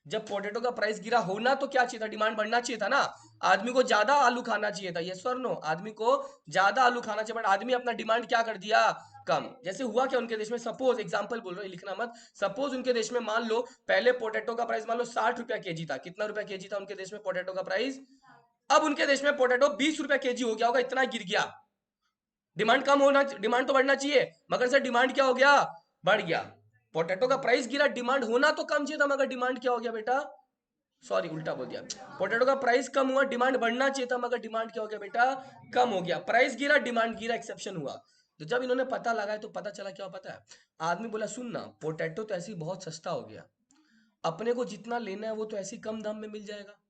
जब पोटैटो का प्राइस गिरा, होना तो क्या चाहिए था? डिमांड बढ़ना चाहिए था ना। आदमी को ज्यादा आलू खाना चाहिए था, यस और नो? आदमी को ज्यादा आलू खाना चाहिए, बट आदमी अपना डिमांड क्या कर दिया? कम। जैसे हुआ क्या उनके देश में, सपोज एग्जांपल बोल रहा हूँ, लिखना मत। सपोज उनके देश में मान लो पहले पोटैटो का प्राइस मान लो 60 रुपया केजी था। कितना रुपया केजी था उनके देश में पोटैटो का प्राइस? अब उनके देश में पोटैटो 20 रुपया केजी हो गया होगा, इतना गिर गया। डिमांड कम होना, डिमांड तो बढ़ना चाहिए, मगर सर डिमांड क्या हो गया? बढ़ गया। पोटैटो का प्राइस गिरा, डिमांड होना तो कम चाहिए था, मगर डिमांड क्या हो गया बेटा? सॉरी उल्टा बोल दिया। पोटैटो का प्राइस कम हुआ, डिमांड बढ़ना चाहिए था, मगर डिमांड क्या हो गया बेटा? कम हो गया। प्राइस गिरा, डिमांड गिरा, एक्सेप्शन हुआ। तो जब इन्होंने पता लगाया तो पता चला क्या पता है? आदमी बोला सुन ना, पोटैटो तो ऐसे ही बहुत सस्ता हो गया, अपने को जितना लेना है वो तो ऐसे ही कम दाम में मिल जाएगा।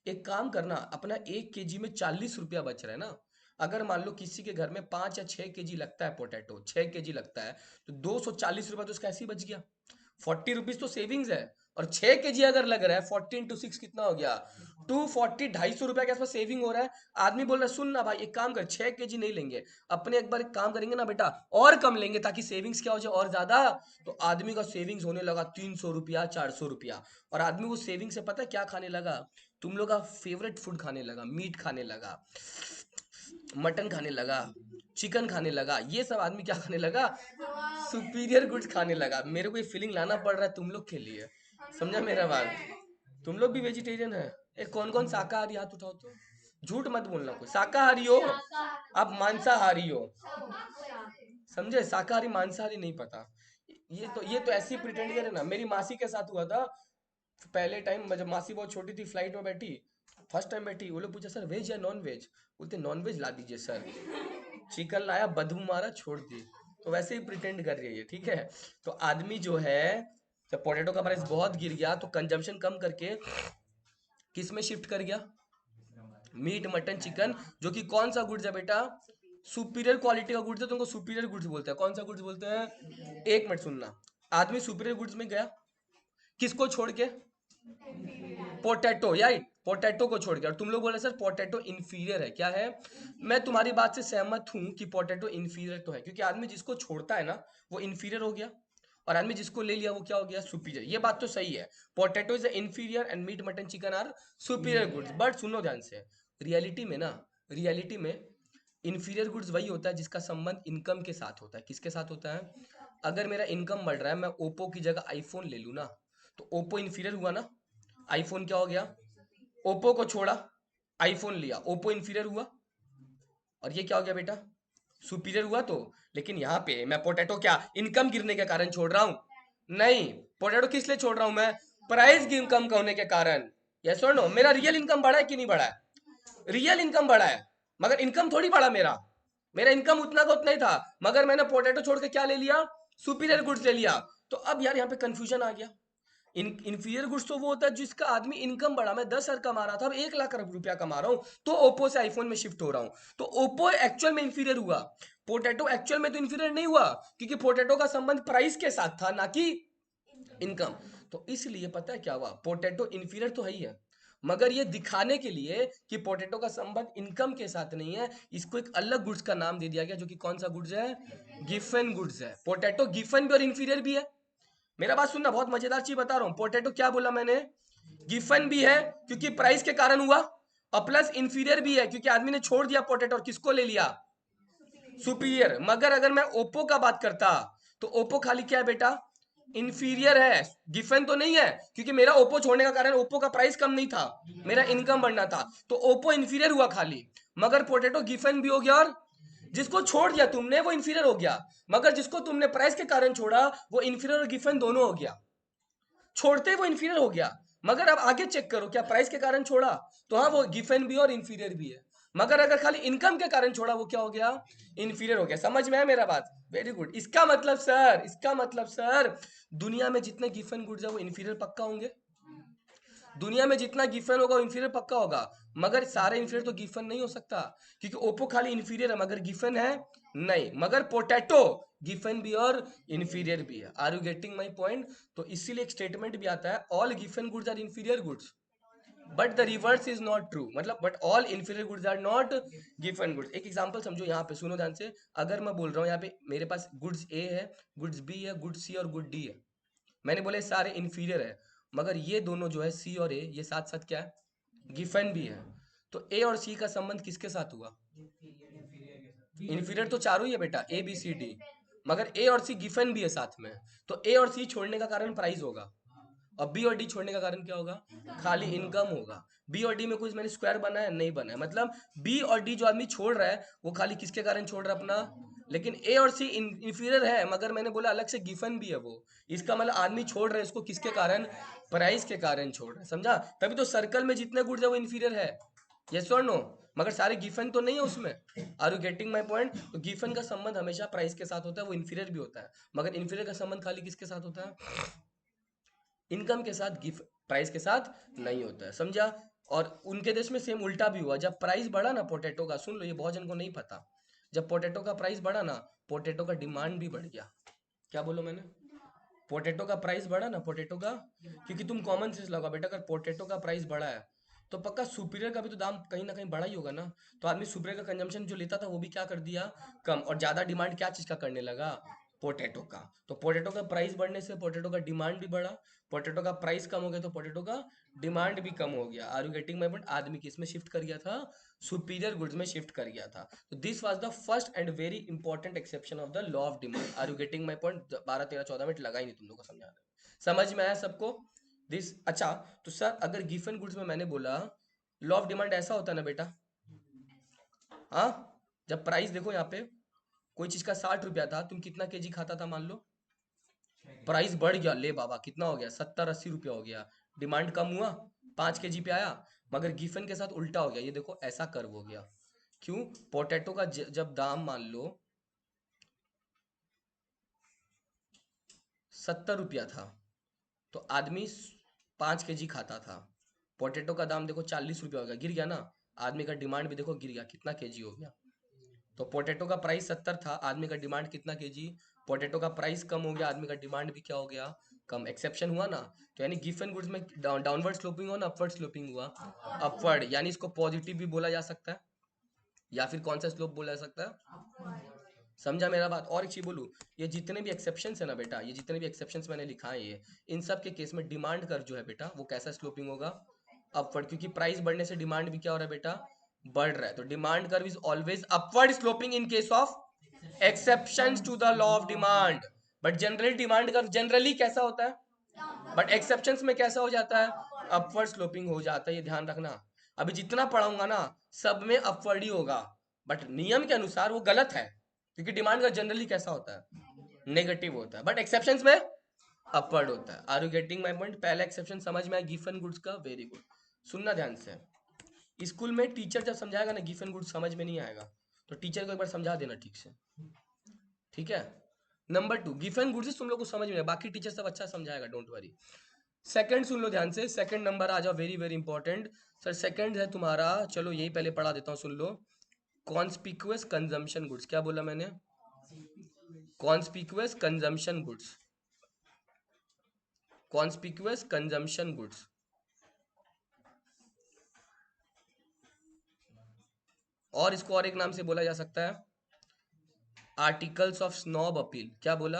एक काम करना, अपना 1 केजी में 40 रुपया बच रहा है ना। अगर मान लो किसी के घर में 5 या 6 केजी लगता है, पोटैटो 6 केजी लगता है, तो 240 रुपया तो उसका ऐसे ही बच गया। 40 रुपीज तो सेविंग्स है। और 6 केजी अगर लग रहा है, 40 × 6 कितना हो गया? 240, 250 रुपया के आसपास सेविंग हो रहा है। आदमी बोल रहा है सुन ना भाई, एक काम कर, 6 केजी नहीं लेंगे अपने, एक बार एक काम करेंगे ना बेटा, और कम लेंगे ताकि सेविंग्स क्या हो जाए और ज्यादा। तो आदमी का सेविंग्स होने लगा 300 रुपया, 400 रुपया। और आदमी वो सेविंग से पता है क्या खाने लगा? तुम लोग का फेवरेट फूड खाने लगा, मीट खाने लगा, मटन खाने लगा, चिकन खाने लगा। ये सब आदमी क्या खाने लगा? सुपीरियर गुड्स खाने लगा। मेरे को ये फीलिंग लाना पड़ रहा है तुम लोग के लिए। समझा मेरा बात? तुम लोग भी वेजिटेरियन है? ए कौन कौन शाकाहारी, हाथ उठाओ तो। झूठ मत बोलना, कोई शाकाहारी हो? आप मांसाहारी हो? समझे? शाकाहारी मांसाहारी नहीं पता। ये तो ऐसे ही प्रिटेंड करे ना। मेरी मासी के साथ हुआ था पहले टाइम, जब मासी बहुत छोटी थी, फ्लाइट में बैठी, फर्स्ट टाइम बैठी, वो लोग पूछा सर वेज या नॉन वेज? बोलते नॉन वेज ला दीजिए सर। चिकन लाया, बदबू मारा, छोड़ दी। तो वैसे ही प्रिटेंड कर रही है, ठीक है। तो आदमी जो है, जब पोटैटो का प्राइस बहुत गिर गया तो कंजम्पशन कम करके किस में शिफ्ट कर गया? मीट, मटन, चिकन, जो कि कौन सा गुड्स है बेटा? सुपीरियर क्वालिटी का गुड्स है, तुमको सुपीरियर गुड्स बोलते हैं। कौन सा गुड्स बोलते हैं? एक मिनट सुनना। आदमी सुपीरियर गुड्स में गया, किसको छोड़ के? पोटैटो, राइट, पोटैटो को छोड़ के। और तुम लोग बोले सर पोटैटो इंफीरियर है, क्या है? मैं तुम्हारी बात से सहमत हूं कि पोटैटो इंफीरियर तो है, क्योंकि आदमी जिसको छोड़ता है ना वो इंफीरियर हो गया, और आदमी जिसको ले लिया वो क्या हो गया? सुपीरियर। ये बात तो सही है, potato is inferior and meat, mutton, chicken are superior goods. But सुनो ध्यान से, रियलिटी में ना, रियलिटी में इंफीरियर गुड्स वही होता है जिसका संबंध इनकम के साथ होता है। किसके साथ होता है? अगर मेरा इनकम बढ़ रहा है, मैं ओप्पो की जगह आईफोन ले लूँ ना, तो ओप्पो इंफीरियर हुआ ना, आईफोन क्या हो गया? ओप्पो को छोड़ा, आईफोन लिया, ओप्पो इंफीरियर हुआ, और ये क्या हो गया बेटा? सुपीरियर हुआ। तो लेकिन यहाँ पे मैं पोटैटो क्या इनकम गिरने के कारण छोड़ रहा हूँ? नहीं, पोटैटो किस लिए छोड़ रहा हूँ मैं? प्राइस कम होने के कारण। यस और नो? मेरा रियल इनकम बढ़ा है कि नहीं बढ़ा है? रियल इनकम बढ़ा है, मगर इनकम थोड़ी बढ़ा मेरा। मेरा इनकम उतना का उतना ही था, मगर मैंने पोटैटो छोड़ के क्या ले लिया? सुपीरियर गुड्स ले लिया। तो अब यार यहाँ पे कंफ्यूजन आ गया। इंफीरियर गुड्स तो वो होता है जिसका आदमी इनकम बढ़ा, मैं 10,000 कमा रहा था, अब 1 लाख रुपया कमा रहा हूँ, तो ओप्पो से आईफोन में शिफ्ट हो रहा हूँ। तो ओप्पो एक्चुअल में इंफीरियर हुआ, पोटैटो एक्चुअल में तो इंफीरियर नहीं हुआ, क्योंकि पोटैटो का संबंध प्राइस के साथ था, ना कि इनकम। तो इसलिए पता है क्या हुआ, पोटैटो इंफीरियर तो है ही है, मगर ये दिखाने के लिए कि पोटैटो का संबंध इनकम के साथ नहीं है, इसको एक अलग गुड्स का नाम दे दिया गया, जो कि कौन सा गुड्स है? गिफन गुड्स है। पोटैटो गिफन भी और इंफीरियर भी है। मेरा बात सुनना, बहुत मजेदार चीज बता रहा हूँ। पोटैटो क्या बोला मैंने? गिफन भी है क्योंकि प्राइस के कारण हुआ, और प्लस इंफीरियर भी है क्योंकि आदमी ने छोड़ दिया पोटैटो और किसको ले लिया, सुपीरियर। मगर अगर मैं ओप्पो का बात करता तो ओप्पो खाली क्या है बेटा, इंफीरियर है, गिफन तो नहीं है, क्योंकि मेरा ओप्पो छोड़ने का कारण ओप्पो का प्राइस कम नहीं था, मेरा इनकम बढ़ना था, तो ओप्पो इंफीरियर हुआ खाली। मगर पोटैटो गिफन भी हो गया, और जिसको छोड़ दिया तुमने वो इंफीरियर हो गया, मगर जिसको तुमने प्राइस के कारण छोड़ा वो इंफीरियर और गिफन दोनों हो गया। छोड़ते वो इंफीरियर हो गया, मगर अब आगे चेक करो क्या प्राइस के कारण छोड़ा, तो हाँ वो गिफन भी और इंफीरियर भी है। मगर अगर खाली इनकम के कारण छोड़ा वो क्या हो गया, इंफीरियर हो गया। समझ में है मेरा बात, वेरी गुड। इसका मतलब सर दुनिया में जितने गिफन गुड्स है वो इंफीरियर पक्का होंगे, दुनिया में जितना गिफन होगा वो इंफीरियर पक्का होगा। मगर सारे इंफीरियर तो गिफन नहीं हो सकता, क्योंकि ओप्पो खाली इंफीरियर है मगर गिफन है नहीं, मगर पोटैटो गिफन भी और इंफीरियर भी है। Are you getting my point? तो इसीलिए एक स्टेटमेंट भी आता है, all Giffen goods are inferior goods but the reverse is not true, मतलब but all inferior goods are not Giffen goods. एक एग्जांपल समझो यहाँ पे, सुनो ध्यान से। अगर मैं बोल रहा हूँ यहाँ पे मेरे पास गुड्स ए है, गुड्स बी है, गुड्स सी और गुड डी है, मैंने बोले सारे इंफीरियर है, मगर ये दोनों जो है सी और ए ये साथ साथ क्या है, गिफन भी है। तो ए और सी का संबंध किसके साथ हुआ, इंफीरियर तो चारों ही है बेटा, ए बी सी डी, मगर ए और सी गिफन भी है साथ में। तो ए और सी छोड़ने का कारण प्राइस होगा, और बी और डी छोड़ने का कारण क्या होगा, खाली इनकम होगा। बी और डी में कुछ मैंने स्क्वायर बनाया नहीं बनाया, मतलब बी और डी जो आदमी छोड़ रहा है वो खाली किसके कारण छोड़ रहा है, अपना। लेकिन ए और सी इंफीरियर है, मगर मैंने बोला अलग से गिफन भी है वो, इसका मतलब आदमी छोड़ रहा है इसको किसके कारण, प्राइस के कारण छोड़ रहा है, समझा। तभी तो सर्कल में जितने गुड्स है वो इंफीरियर है, यस और नो, मगर सारे गिफन तो नहीं है उसमें। Are you getting my point? तो गिफन का संबंध हमेशा प्राइस के साथ होता है, वो इंफीरियर भी होता है, मगर इंफीरियर का संबंध खाली किसके साथ होता है, इनकम के साथ, गिफ्ट प्राइस के साथ नहीं होता है, समझा। और उनके देश में सेम उल्टा भी हुआ, जब प्राइस बढ़ा ना पोटैटो का, सुन लो ये बहुत जन को नहीं पता, जब पोटैटो का प्राइस बढ़ा ना, पोटैटो का डिमांड भी बढ़ गया। क्या बोलो मैंने, पोटैटो का प्राइस बढ़ा ना, पोटैटो का, क्योंकि तुम कॉमन सेंस लगा बेटा, अगर पोटैटो का प्राइस बढ़ा है तो पक्का सुपीरियर का भी तो दाम कहीं ना कहीं बढ़ा ही होगा ना। तो आदमी सुपीरियर का कंजम्पशन जो लेता था वो भी क्या कर दिया, कम, और ज्यादा डिमांड क्या चीज का करने लगा, पोटैटो का। तो पोटैटो का प्राइस बढ़ने से पोटैटो का डिमांड भी बढ़ा, पोटैटो का प्राइस कम हो गया तो पोटैटो का डिमांड भी कम हो गया। Are you getting my point? आदमी किस में शिफ्ट कर गया था, सुपीरियर गुड्स में शिफ्ट कर गया था। तो this was the first and very important exception of the law of demand. Are you getting my point? 12 13 14 minute लगा ही नहीं तुम लोग को समझाने में, समझ में आया सबको दिस? अच्छा, तो सर अगर गिवन गुड्स में मैंने बोला लॉ ऑफ डिमांड ऐसा होता है ना बेटा, हाँ, जब प्राइस देखो यहाँ पे, कोई चीज का 60 रुपया था, तुम कितना केजी खाता था मान लो, प्राइस बढ़ गया, ले बाबा कितना हो गया, 70 80 रुपया हो गया, डिमांड कम हुआ, 5 केजी पे आया। मगर गिफन के साथ उल्टा हो गया, ये देखो ऐसा कर्व हो गया। क्यों? पोटैटो का जब दाम मान लो 70 रुपया था, तो आदमी 5 केजी खाता था, पोटैटो का दाम देखो 40 रुपया हो गया, गिर गया ना, आदमी का डिमांड भी देखो गिर गया, कितना केजी हो गया। तो पोटैटो का प्राइस 70 था, आदमी का डिमांड कितना केजी, पोटैटो का प्राइस कम हो गया, आदमी का डिमांड भी क्या हो गया, कम। एक्सेप्शन हुआ ना। तो यानी गिवन गुड्स में डाउनवर्ड स्लोपिंग हुआ ना, अपवर्ड स्लोपिंग हुआ, अपवर्ड, यानी इसको पॉजिटिव भी बोला जा सकता है, या फिर कौन सा स्लोप बोला जा सकता है, समझा मेरा बात। और एक चीज बोलूं, ये जितने भी एक्सेप्शंस है ना बेटा, ये जितने भी एक्सेप्शंस मैंने लिखा है ये, इन सब के केस में डिमांड कर्व जो है बेटा वो कैसा स्लोपिंग होगा, अपवर्ड, क्योंकि प्राइस बढ़ने से डिमांड भी क्या हो रहा है बेटा, बढ़ रहा है। तो demand curve is always upward sloping in case of exceptions to the law of demand. But generally demand curve generally कैसा होता है, बट एक्सेप्शंस में कैसा हो जाता है, अपवर्ड स्लोपिंग हो जाता है, ये ध्यान रखना। अभी जितना पढ़ाऊंगा ना सब में अपवर्ड ही होगा, बट नियम के अनुसार वो गलत है, क्योंकि डिमांड का जनरली कैसा होता है, नेगेटिव होता है, बट एक्सेप्शंस में अपवर्ड होता है। Are you getting my point? पहला एक्सेप्शन समझ में आया गिवन गुड्स का, वेरी गुड। सुनना ध्यान से, स्कूल में टीचर जब समझाएगा ना गिवन गुड्स समझ में नहीं आएगा, तो टीचर को एक बार समझा देना ठीक से, ठीक है। नंबर 2, गिवन गुड्स तुम लोग को समझ में आएगा, बाकी टीचर सब अच्छा समझाएगा, डोंट वरी। सेकंड सुन लो ध्यान से, सेकंड नंबर आ जाओ, very very important. Sir second है तुम्हारा, चलो यही पहले पढ़ा देता हूँ, सुन लो। कॉन्स्पिक्यूअस कंजम्पशन गुड्स, क्या बोला मैंने, conspicuous consumption goods, conspicuous consumption goods, और इसको और एक नाम से बोला जा सकता है आर्टिकल्स ऑफ स्नॉब अपील। क्या बोला,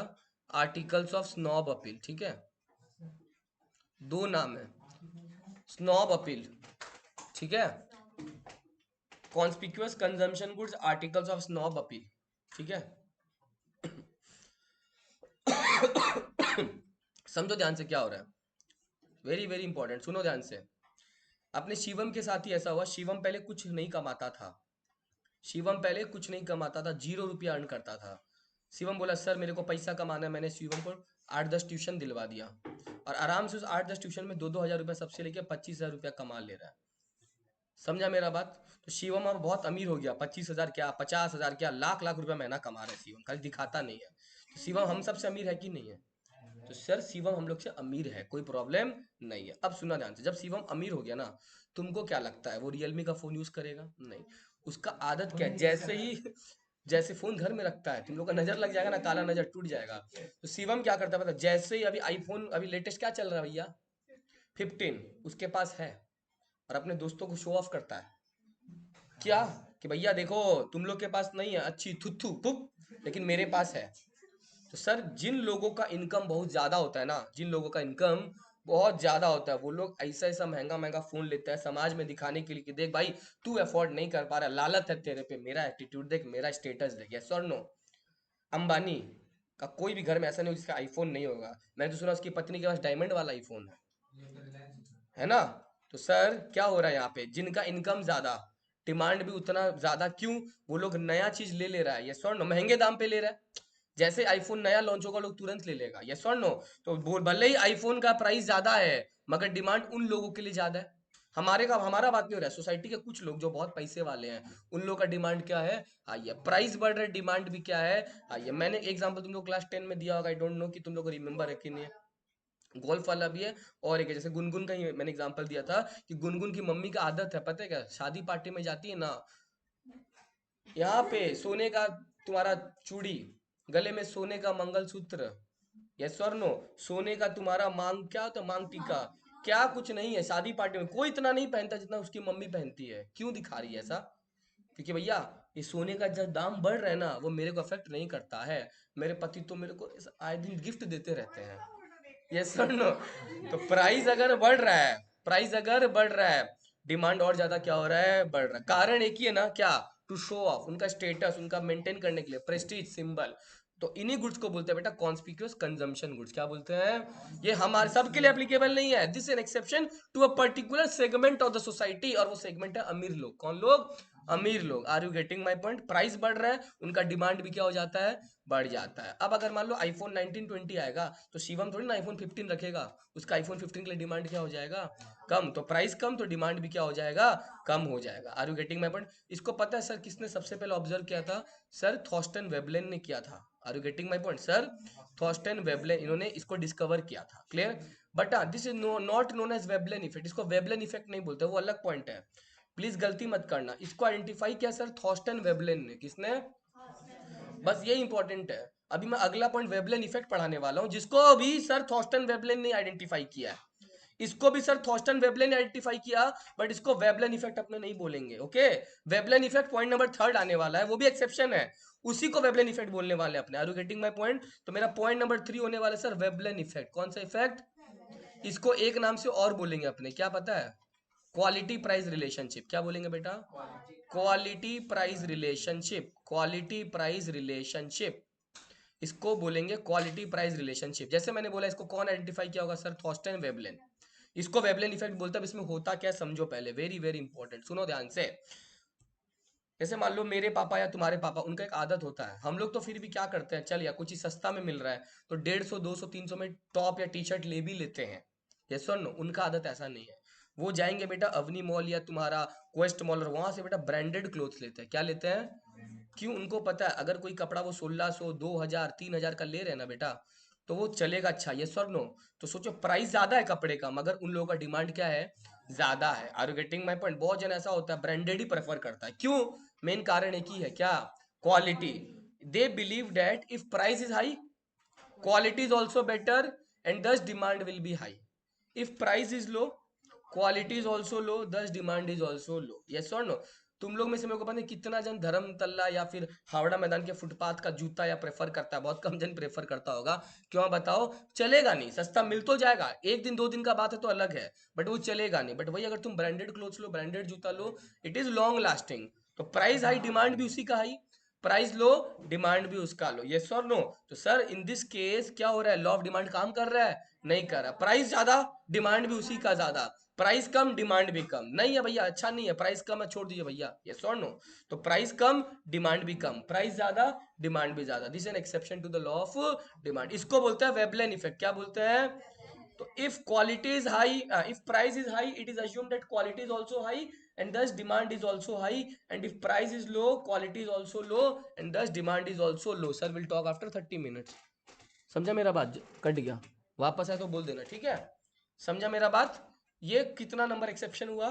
आर्टिकल्स ऑफ स्नॉब अपील, ठीक है, दो नाम है, स्नॉब अपील, ठीक है। Conspicuous consumption goods, articles of snob appeal, ठीक है। समझो ध्यान से क्या हो रहा है, वेरी वेरी इंपॉर्टेंट, सुनो ध्यान से। अपने शिवम के साथ ही ऐसा हुआ, शिवम पहले कुछ नहीं कमाता था, शिवम पहले कुछ नहीं कमाता था, 0 रुपया अर्न करता था। शिवम बोला सर मेरे को पैसा कमाना है, मैंने शिवम को 8-10 ट्यूशन दिलवा दिया, और आराम से उस 8-10 ट्यूशन में 2-2 हजार रुपया सबसे लेके 25,000 रुपया कमा ले रहा है। समझा मेरा बात? तो शिवम अब बहुत अमीर हो गया, 25,000 क्या, 50,000 क्या, लाख लाख रुपया महीना कमा रहा है शिवम, खाली दिखाता नहीं है। तो शिवम हम सबसे अमीर है कि नहीं है? तो सर शिवम हम लोग से अमीर है, कोई प्रॉब्लम नहीं है। अब सुना ध्यान से, जब शिवम अमीर हो गया ना, तुमको क्या लगता है वो रियलमी का फोन यूज करेगा? नहीं। उसका आदत क्या है, जैसे फोन घर में रखता है, तुम लोग का नजर लग जाएगा ना, काला नजर टूट जाएगा। तो शिवम क्या करता है पता है? जैसे ही अभी आईफोन, अभी लेटेस्ट क्या चल रहा है भैया, 15 उसके पास है, और अपने दोस्तों को शो ऑफ करता है क्या, कि भैया देखो तुम लोग के पास नहीं है, अच्छी थुथु पुप, लेकिन मेरे पास है। तो सर जिन लोगों का इनकम बहुत ज्यादा होता है ना, जिन लोगों का इनकम बहुत ज्यादा होता है, वो लोग ऐसा ऐसा महंगा महंगा फोन लेते हैं समाज में दिखाने के लिए कि देख भाई तू अफोर्ड नहीं कर पा रहा, लालच है तेरे पे, मेरा एटीट्यूड देख, मेरा स्टेटस देख। यस और नो? अंबानी का कोई भी घर में ऐसा नहीं हो जिसका आईफोन नहीं होगा। मैंने तो सुना उसकी पत्नी के पास डायमंड वाला आईफोन है ना। तो सर क्या हो रहा है यहाँ पे, जिनका इनकम ज्यादा, डिमांड भी उतना ज्यादा, क्यों? वो लोग नया चीज ले रहा है, यस और नो, महंगे दाम पे ले रहा है। जैसे आईफोन नया लॉन्च होगा लोग तुरंत ले लेगा, यस और नो। तो भले ही आईफोन का प्राइस ज्यादा है, मगर डिमांड उन लोगों के लिए ज्यादा है। हमारा बात नहीं हो रहा है, सोसाइटी के कुछ लोग जो बहुत पैसे वाले हैं, उन लोगों का डिमांड क्या है, आइए प्राइस बढ़ रहा है, डिमांड भी क्या है, आइए। मैंने एग्जांपल तुम लोग क्लास 10 में दिया होगा, आई डोंट नो कि तुम लोग को रिमेंबर है कि नहीं है। गोल्फ वाला भी है, और एक है, जैसे गुनगुन का ही मैंने एग्जांपल दिया था कि गुनगुन की मम्मी का आदत है, पता है क्या, शादी पार्टी में जाती है ना, यहाँ पे सोने का तुम्हारा चूड़ी, गले में सोने का मंगलसूत्र, यस और नो, सोने का तुम्हारा मांग, क्या होता है, मांग टीका, क्या कुछ नहीं है। शादी पार्टी में कोई इतना नहीं पहनता जितना उसकी मम्मी पहनती है। क्यों दिखा रही है ऐसा? क्योंकि भैया ये सोने का जब दाम बढ़ रहा है ना, वो मेरे को अफेक्ट नहीं करता है, मेरे पति तो मेरे को आए दिन गिफ्ट देते रहते हैं, यस और नो। तो प्राइस अगर बढ़ रहा है, प्राइस अगर बढ़ रहा है, डिमांड और ज्यादा क्या हो रहा है, बढ़ रहा है। कारण एक ही है ना, क्या? टू शो ऑफ, उनका स्टेटस, उनका मेंटेन करने के लिए, प्रेस्टीज सिंबल। तो इन्हीं गुड्स को बोलते हैं बेटा कॉन्स्पिक्यूअस कंजम्पशन गुड्स। क्या बोलते हैं? ये हमारे सबके लिए एप्लीकेबल नहीं है, this an exception to a particular segment of the society, और वो सेगमेंट है अमीर लोग। कौन लोग? अमीर लोग। Are you getting my point? Price बढ़ रहा है, उनका डिमांड भी क्या हो जाता है, बढ़ जाता है। अब अगर मान लो आईफोन 19-20 आएगा, तो शिवम थोड़ी ना आईफोन 15 रखेगा, उसका आईफोन 15 के लिए डिमांड क्या हो जाएगा, कम। तो प्राइस कम तो डिमांड भी क्या हो जाएगा, कम हो जाएगा। Are you getting my point? इसको पता है सर किसने सबसे पहले ऑब्जर्व किया था? सर थॉर्स्टन वेबलेन ने किया था। Are you getting my point? Sir Thorstein Veblen, इन्होंने इसको डिस्कवर किया था। Clear? But this is not known as Veblen effect, इसको वेबलेन इफेक्ट नहीं बोलते, वो अलग पॉइंट है, प्लीज गलती मत करना। इसको आइडेंटिफाई किया सर थॉर्स्टन वेबलेन ने। किसने? बस ये इंपॉर्टेंट है। अभी मैं अगला पॉइंट वेबलेन इफेक्ट पढ़ाने वाला हूं, जिसको भी सर थॉर्स्टन वेबलेन ने आइडेंटिफाई किया है। इसको भी सर थॉर्स्टन वेबलेन ने आइडेंटिफाई किया, बट इसको वेबलेन इफेक्ट अपने नहीं बोलेंगे, okay. Veblen effect point number 3 आने वाला है, वो भी एक्सेप्शन है, उसी को वेबलेन इफेक्ट बोलने वाले अपने। Are you getting my point? तो मेरा पॉइंट नंबर 3 होने वाला है सर वेबलेन इफेक्ट। कौन सा इफेक्ट? इसको एक नाम से और बोलेंगे अपने, क्या पता है? Quality price relationship. क्या बोलेंगे बेटा? Quality price relationship, quality price relationship, इसको बोलेंगे क्वालिटी प्राइस रिलेशनशिप। जैसे मैंने बोला, इसको कौन आइडेंटिफाई किया होगा सर? Thorstein Veblen. इसको वेबलेन इफेक्ट बोलते हैं। इसमें होता क्या समझो पहले, वेरी वेरी इंपॉर्टेंट, सुनो ध्यान से। जैसे मान लो मेरे पापा या तुम्हारे पापा, उनका एक आदत होता है, हम लोग तो फिर भी क्या करते हैं, चल या कुछ चीज सस्ता में मिल रहा है तो 150, 200, 300 में टॉप या टी शर्ट ले भी लेते हैं, यस और नो। उनका आदत ऐसा नहीं है, वो जाएंगे बेटा अवनी मॉल या तुम्हारा क्वेस्ट मॉल, और वहां से बेटा ब्रांडेड क्लोथ्स लेते हैं। क्या लेते हैं? क्यों? उनको पता है अगर कोई कपड़ा वो 1600, 2000, 3000 का ले रहे हैं ना बेटा, तो वो चलेगा अच्छा, यस और नो। तो सोचो प्राइस ज्यादा है कपड़े का, मगर उन लोगों का डिमांड क्या है, ज्यादा है। Are you getting my point? बहुत जन ऐसा होता है ब्रांडेड ही प्रेफर करता है, क्यों? मेन कारण एक ही है, क्या? Quality. They believe that if price is high, quality is also better, and thus demand will be high. If price is low, quality is also low, thus demand is also low, yes or no? तुम लोग में से मेरे को पता नहीं कितना जन धर्मतल्ला या फिर हावड़ा मैदान के फुटपाथ का जूता या प्रेफर करता है, बहुत कम जन प्रेफर करता होगा। क्यों बताओ? चलेगा नहीं, सस्ता मिल तो जाएगा, एक दिन दो दिन का बात है तो अलग है, बट वो चलेगा नहीं। बट वही अगर तुम ब्रांडेड क्लोथ्स लो, ब्रांडेड जूता लो, इट इज लॉन्ग लास्टिंग। तो प्राइस हाई, डिमांड भी उसी का हाई, प्राइस लो, डिमांड भी उसका लो। यस और नो? तो सर इन दिस केस क्या हो रहा है? लॉ ऑफ डिमांड काम कर रहा है? नहीं कर रहा। प्राइस ज्यादा, डिमांड भी उसी का ज्यादा, प्राइस कम, डिमांड भी कम। नहीं है भैया, अच्छा नहीं है, प्राइस कम है, छोड़ दीजिए भैया। यस और नो? तो प्राइस कम, डिमांड भी कम, प्राइस ज्यादा, डिमांड भी ज्यादा, this an exception to the law of demand. इसको बोलते हैं वेबलेन इफेक्ट। क्या बोलते हैं? तो if quality is high, if price is high, it is assumed that quality is also high and thus demand is also high, and if price is low, quality is also low and thus demand is also low. Sir will talk after 30 minutes. समझा मेरा बात? Cut गया, वापस आए तो बोल देना, ठीक है? समझा मेरा बात? ये कितना नंबर एक्सेप्शन हुआ?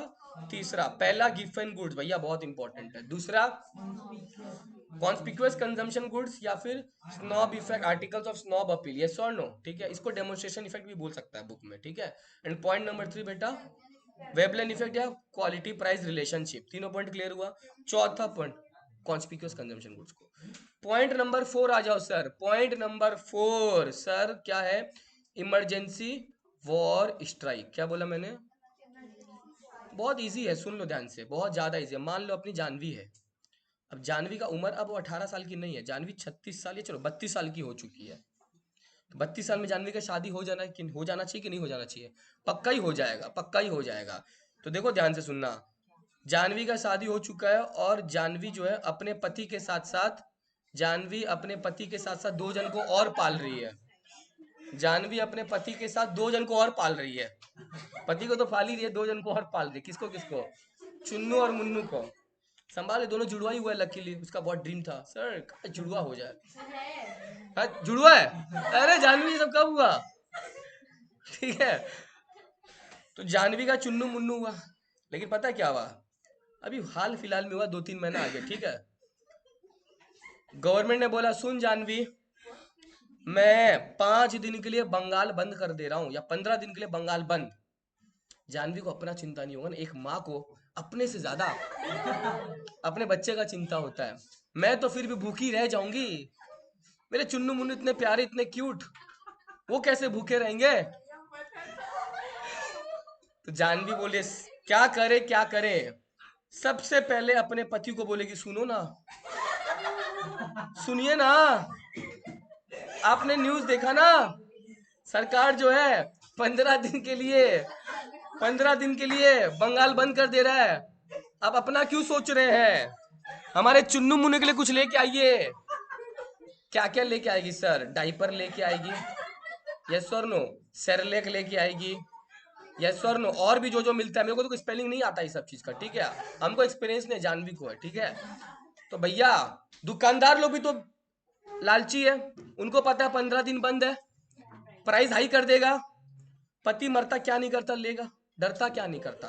तीसरा। पहला गिवन गुड्स भैया बहुत इंपॉर्टेंट है। दूसरा कॉन्स्पिक्यूअस कंजम्पशन गुड्स या फिर snob effect, articles of snob appeal. Yes और नो? ठीक है, इसको डेमोन्स्ट्रेशन इफेक्ट भी बोल सकता है बुक में, ठीक है? एंड पॉइंट नंबर 3 बेटा वेबलेन इफेक्ट या क्वालिटी प्राइस रिलेशनशिप। तीनों पॉइंट क्लियर हुआ। चौथा पॉइंट कॉन्स्पिक्यूअस कंजम्पशन गुड्स को। पॉइंट नंबर 4 आ जाओ सर। पॉइंट नंबर 4 सर क्या है? Emergency war strike. क्या बोला मैंने? बहुत इजी है, सुन लो ध्यान से, बहुत ज्यादा इजी है। मान लो अपनी जानवी है, अब जानवी का उम्र अब वो 18 साल की नहीं है, जानवी 36 साल या चलो 32 साल की हो चुकी है। तो 32 साल में जानवी का शादी हो जाना हो जाना चाहिए कि नहीं हो जाना चाहिए? पक्का ही हो जाएगा, पक्का ही हो जाएगा। तो देखो ध्यान से सुनना, जानवी का शादी हो चुका है और जानवी जो है अपने पति के साथ साथ, जानवी अपने पति के साथ साथ दो जन को और पाल रही है। जानवी अपने पति के साथ दो जन को और पाल रही है। पति को तो पाल ही रही है, दो जन को और पाल रही है। किसको किसको? चुन्नू और मुन्नू को। संभाले, दोनों जुड़वा ही हुआ है लकीली। उसका बहुत ड्रीम था सर जुड़वा हो जाए। हाँ जुड़वा है। अरे जानवी ये सब कब हुआ? ठीक है, तो जानवी का चुन्नू मुन्नू हुआ। लेकिन पता है क्या हुआ? अभी हाल फिलहाल में हुआ, 2-3 महीना आगे, ठीक है? गवर्नमेंट ने बोला सुन जानवी, मैं 5 दिन के लिए बंगाल बंद कर दे रहा हूं, या 15 दिन के लिए बंगाल बंद। जानवी को अपना चिंता नहीं होगा ना, एक माँ को अपने से ज्यादा अपने बच्चे का चिंता होता है। मैं तो फिर भी भूखी रह जाऊंगी, मेरे चुन्नू मुन्नू इतने प्यारे, इतने क्यूट, वो कैसे भूखे रहेंगे? तो जानवी बोले क्या करे क्या करे? सबसे पहले अपने पति को बोलेगी सुनो ना, सुनिए ना, आपने न्यूज देखा ना, सरकार जो है 15 दिन के लिए 15 दिन के लिए बंगाल बंद कर दे रहा है। आप अपना क्यों सोच रहे हैं? हमारे चुन्नू मुन्नू के लिए कुछ लेके आइए। क्या क्या लेके आएगी सर? डाइपर लेके आएगी, यस और नो? सेरेलेक लेके आएगी, यस और नो? और भी जो जो मिलता है, मेरे को तो स्पेलिंग नहीं आता इस सब चीज का, ठीक है? हमको एक्सपीरियंस नहीं, जानवी को है, ठीक है? तो भैया दुकानदार लोग भी तो लालची है, उनको पता है 15 दिन बंद है, प्राइस हाई कर देगा। पति मरता क्या नहीं करता, लेगा। डरता क्या नहीं करता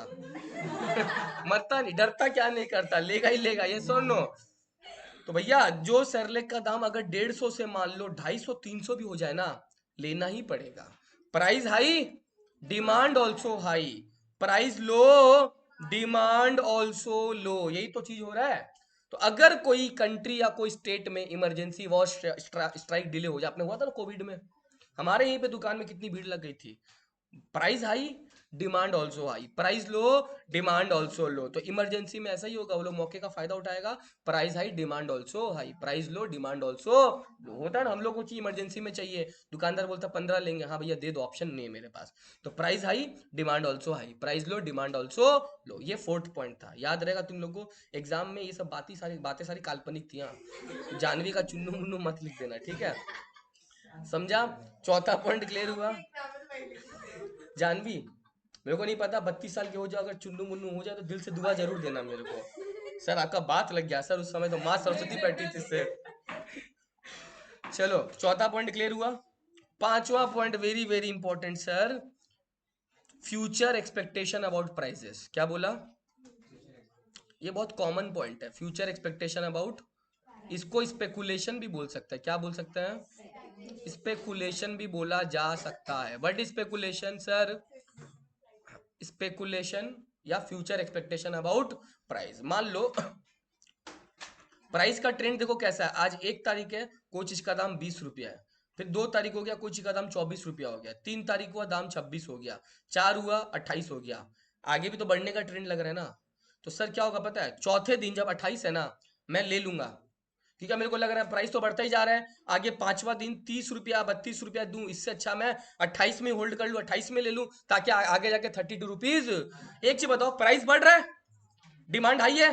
मरता नहीं, डरता क्या नहीं करता, लेगा ही लेगा। ये सुन लो, तो भैया जो सेरेलेक का दाम अगर 150 से मान लो 250-300 भी हो जाए ना, लेना ही पड़ेगा। Price high, demand also high, price low, demand also low, यही तो चीज हो रहा है। तो अगर कोई कंट्री या कोई स्टेट में इमरजेंसी वॉर स्ट्राइक डिले हो जाए, आपने हुआ था ना कोविड में, हमारे यहीं पे दुकान में कितनी भीड़ लग गई थी। Price high, demand also high, price low, demand also low. तो इमरजेंसी में ऐसा ही होगा, वो लोग मौके का फायदा उठाएगा, price high, demand also high, price low, demand also low. होता है ना, हम लोग को चाहिए इमरजेंसी में चाहिए, दुकानदार बोलता 15 लेंगे, हाँ भैया दे दो, ऑप्शन नहीं है मेरे पास। तो price high, demand also high, price low, demand also low. ये 4th पॉइंट था, याद रहेगा तुम लोग को। एग्जाम में ये सब बातें सारी काल्पनिक थी। हाँ, जानवी का चुन्नू मुन्नू मत लिख देना, ठीक है? समझा? चौथा पॉइंट क्लियर हुआ। जानवी, मेरे को नहीं पता 32 साल के हो जाओ, अगर चुन्नू मुन्नू हो जाए तो दिल से दुआ जरूर देना मेरे को। सर आपका बात लग गया सर, उस समय तो माँ सरस्वती बैठी थी सर। चलो चौथा पॉइंट क्लियर हुआ। पांचवा point very very important sir, future expectation about prices. क्या बोला? ये बहुत कॉमन पॉइंट है, फ्यूचर एक्सपेक्टेशन अबाउट। इसको स्पेकुलेशन भी बोल सकते हैं। क्या बोल सकते हैं? स्पेकुलेशन भी बोला जा सकता है। What is speculation sir? Speculation या फ्यूचर एक्सपेक्टेशन अबाउट प्राइस। मान लो प्राइस का ट्रेंड देखो कैसा है, आज 1 तारीख है, कोई चीज का दाम 20 रुपया है, फिर 2 तारीख हो गया, कोई चीज का दाम 24 रुपया हो गया, 3 तारीख हुआ दाम 26 हो गया, 4 हुआ 28 हो गया, आगे भी तो बढ़ने का ट्रेंड लग रहा है ना। तो सर क्या होगा पता है, चौथे दिन जब 28 है ना, मैं ले लूंगा, क्योंकि मेरे को लग रहा है प्राइस तो बढ़ता ही जा रहा है, आगे 5वां दिन 30 रुपया 32 रुपया दूं, इससे अच्छा मैं 28 में होल्ड कर लूं, 28 में ले लूं, ताकि आगे जाके 32 रुपीज। एक चीज बताओ, प्राइस बढ़ रहा है, डिमांड हाई है,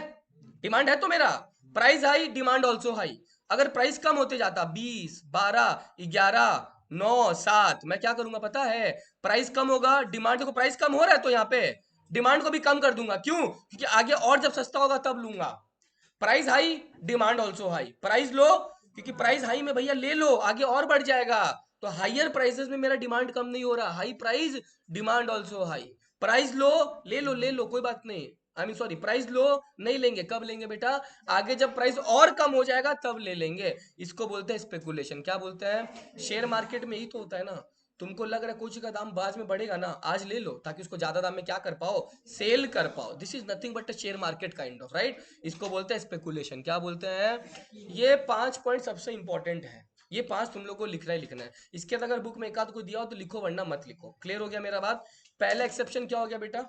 डिमांड है तो मेरा price high, demand also high. अगर प्राइस कम होते जाता 20 12 11 9 7, मैं क्या करूंगा पता है, प्राइस कम होगा, डिमांड देखो प्राइस कम हो रहा है तो यहाँ पे डिमांड को भी कम कर दूंगा, क्यों, क्योंकि आगे और जब सस्ता होगा तब लूंगा। Price high, demand also high, price low, क्योंकि प्राइस हाई में भैया ले लो आगे और बढ़ जाएगा, तो हाइयर प्राइसेस में मेरा डिमांड कम नहीं हो रहा, high price demand also high. Price low, ले लो कोई बात नहीं, I mean sorry, price low, नहीं लेंगे, कब लेंगे बेटा, आगे जब प्राइस और कम हो जाएगा तब ले लेंगे। इसको बोलते हैं स्पेकुलेशन। क्या बोलते हैं, शेयर मार्केट में ही तो होता है ना, तुमको लग रहा है कोई चीज का दाम बाद में बढ़ेगा ना, आज ले लो ताकि उसको ज्यादा दाम में क्या कर पाओ, सेल कर पाओ। This is nothing but a share market kind of, right. इसको बोलते हैं स्पेकुलेशन। क्या बोलते हैं, ये 5 पॉइंट सबसे इंपॉर्टेंट है, ये 5 तुम लोग को लिखना ही लिखना है। इसके बाद अगर बुक में एक आध को दिया हो तो लिखो, वरना मत लिखो। क्लियर हो गया मेरा बात। पहला एक्सेप्शन क्या हो गया बेटा,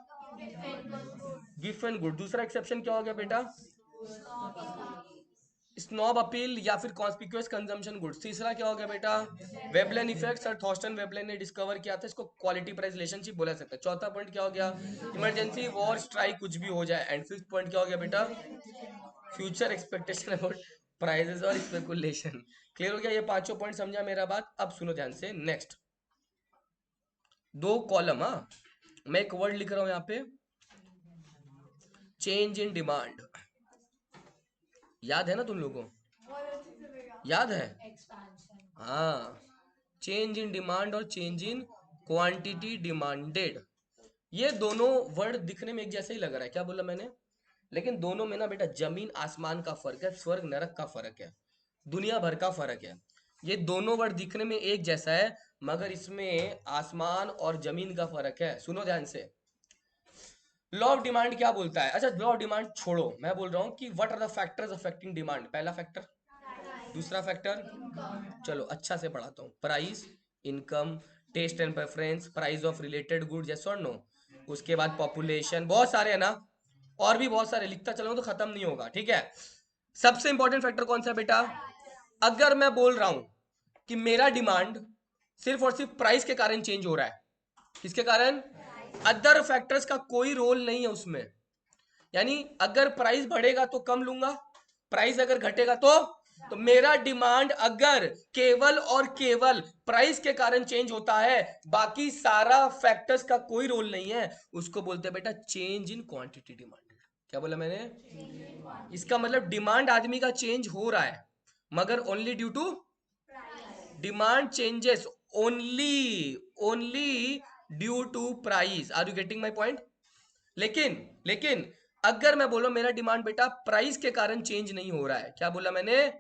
गिफ एंड गुड। दूसरा एक्सेप्शन क्या हो गया बेटा, स्नॉब अपील या फिर कॉन्स्पिक्यूअस कंजम्पशन गुड्स। तीसरा क्या हो गया बेटा, Veblen effect, sir Thorstein Veblen ने डिस्कवर किया था, इसको क्वालिटी प्राइस रिलेशनशिप बोला सकता है। चौथा पॉइंट क्या हो गया, इमरजेंसी वॉर स्ट्राइक कुछ भी हो जाए। एंड फिफ्थ पॉइंट क्या हो गया बेटा, फ्यूचर एक्सपेक्टेशन अबाउट प्राइसेस और स्पेकुलेशन। क्लियर हो गया, ये पांचों पॉइंट समझा मेरा बात। अब सुनो ध्यान से, नेक्स्ट 2 कॉलम, हाँ मैं एक वर्ड लिख रहा हूं यहाँ पे, चेंज इन डिमांड। याद है ना तुम लोगों को, और अच्छे से लगा। याद है, हाँ, चेंज इन डिमांड और चेंज इन क्वांटिटी डिमांडेड, ये दोनों वर्ड दिखने में एक जैसा ही लग रहा है, क्या बोला मैंने, लेकिन दोनों में ना बेटा जमीन आसमान का फर्क है, स्वर्ग नरक का फर्क है, दुनिया भर का फर्क है। ये दोनों वर्ड दिखने में एक जैसा है, मगर इसमें आसमान और जमीन का फर्क है। सुनो ध्यान से, लॉ ऑफ डिमांड क्या बोलता है, अच्छा लॉ ऑफ डिमांड छोड़ो, मैं बोल रहा हूं कि what are the factors affecting demand. पहला फैक्टर, दूसरा फैक्टर, चलो अच्छा से पढ़ाता हूँ, price, income, taste and preference, price of related goods, yes और नो, उसके बाद पॉपुलेशन, बहुत सारे है ना, और भी बहुत सारे, लिखता चलाऊं तो खत्म नहीं होगा, ठीक है। सबसे इंपॉर्टेंट फैक्टर कौन सा बेटा, अगर मैं बोल रहा हूं कि मेरा डिमांड सिर्फ और सिर्फ प्राइस के कारण चेंज हो रहा है, किसके कारण, अदर फैक्टर्स का कोई रोल नहीं है उसमें, यानी अगर प्राइस बढ़ेगा तो कम लूंगा, प्राइस अगर घटेगा तो मेरा डिमांड अगर केवल और केवल प्राइस के कारण चेंज होता है, बाकी सारा फैक्टर्स का कोई रोल नहीं है, उसको बोलते हैं बेटा चेंज इन क्वांटिटी डिमांडेड। क्या बोला मैंने, इसका मतलब डिमांड आदमी का चेंज हो रहा है, मगर only due to demand changes, only only due to price. Are you getting my point. लेकिन लेकिन अगर मैं बोलूं मेरा डिमांड बेटा प्राइस के कारण चेंज नहीं हो रहा है, क्या बोला मैंने,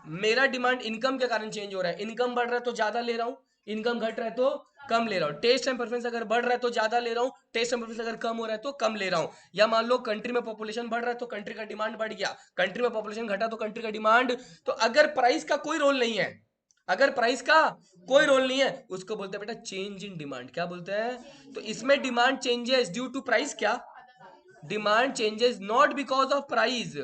मेरा डिमांड इनकम के कारण चेंज हो रहा है, इनकम बढ़ रहा है तो ज्यादा ले रहा हूं, इनकम घट रहा है तो कम ले रहा हूं, टेस्ट एंड प्रेफरेंस अगर बढ़ रहा है तो ज्यादा ले रहा हूं, टेस्ट एंड प्रेफरेंस अगर कम हो रहा है तो कम ले रहा हूं। या मान लो कंट्री में पॉपुलेशन बढ़ रहा है तो कंट्री का डिमांड बढ़ गया, कंट्री में पॉपुलेशन घटा तो कंट्री का डिमांड। तो अगर प्राइस का कोई रोल नहीं है, अगर प्राइस का कोई रोल नहीं है, उसको बोलते हैं बेटा चेंज इन डिमांड। क्या बोलते हैं, तो इसमें demand changes due to price, क्या, demand changes not because of price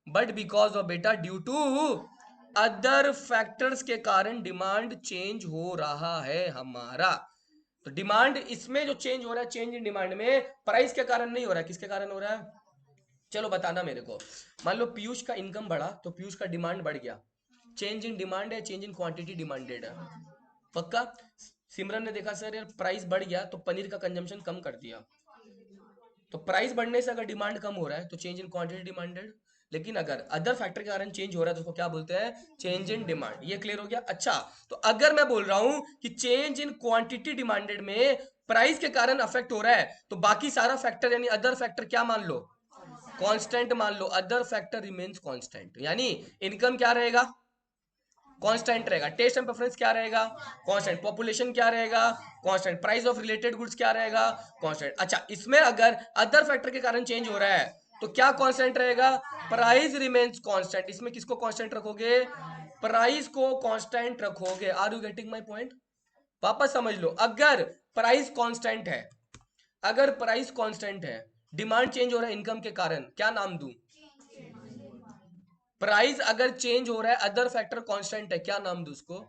but because of बेटा ड्यू टू अदर फैक्टर्स के कारण डिमांड चेंज हो रहा है हमारा। तो डिमांड इसमें जो चेंज हो रहा है, चेंज इन डिमांड में प्राइस के कारण नहीं हो रहा है, किसके कारण हो रहा है, चलो बताना मेरे को। मान लो पीयूष का इनकम बढ़ा तो पीयूष का डिमांड बढ़ गया, चेंज इन डिमांड है, चेंज इन क्वांटिटी डिमांडेड है, पक्का। सिमरन ने देखा सर यार प्राइस बढ़ गया तो पनीर का कंजम्पशन कम कर दिया, तो प्राइस बढ़ने से अगर डिमांड कम हो रहा है तो चेंज इन क्वांटिटी डिमांडेड, लेकिन अगर अदर फैक्टर के कारण चेंज हो रहा है तो उसको क्या बोलते हैं, चेंज इन डिमांड। ये क्लियर हो गया। अच्छा, तो अगर मैं बोल रहा हूं कि चेंज इन क्वांटिटी डिमांडेड में प्राइस के कारण अफेक्ट हो रहा है, तो बाकी सारा फैक्टर यानी अदर फैक्टर क्या मान लो, कांस्टेंट मान लो, अदर फैक्टर रिमेन्स कांस्टेंट, यानी इनकम क्या रहेगा, कांस्टेंट रहेगा। टेस्ट एंड प्रेफरेंस क्या रहेगा? कांस्टेंट। पॉपुलेशन क्या रहेगा? Constant. Price of related goods क्या रहेगा? कांस्टेंट। अच्छा, इसमें अगर अदर फैक्टर के कारण चेंज हो रहा है तो क्या कांस्टेंट रहेगा? Price remains constant. इसमें किसको कांस्टेंट रखोगे? प्राइस को कांस्टेंट रखोगे। Are you getting my point? वापस समझ लो, अगर प्राइस कांस्टेंट है, अगर प्राइस कांस्टेंट है, डिमांड चेंज हो रहा है इनकम के कारण, क्या नाम दूं? प्राइस अगर चेंज हो रहा है, अदर फैक्टर कांस्टेंट है, क्या नाम दूं उसको?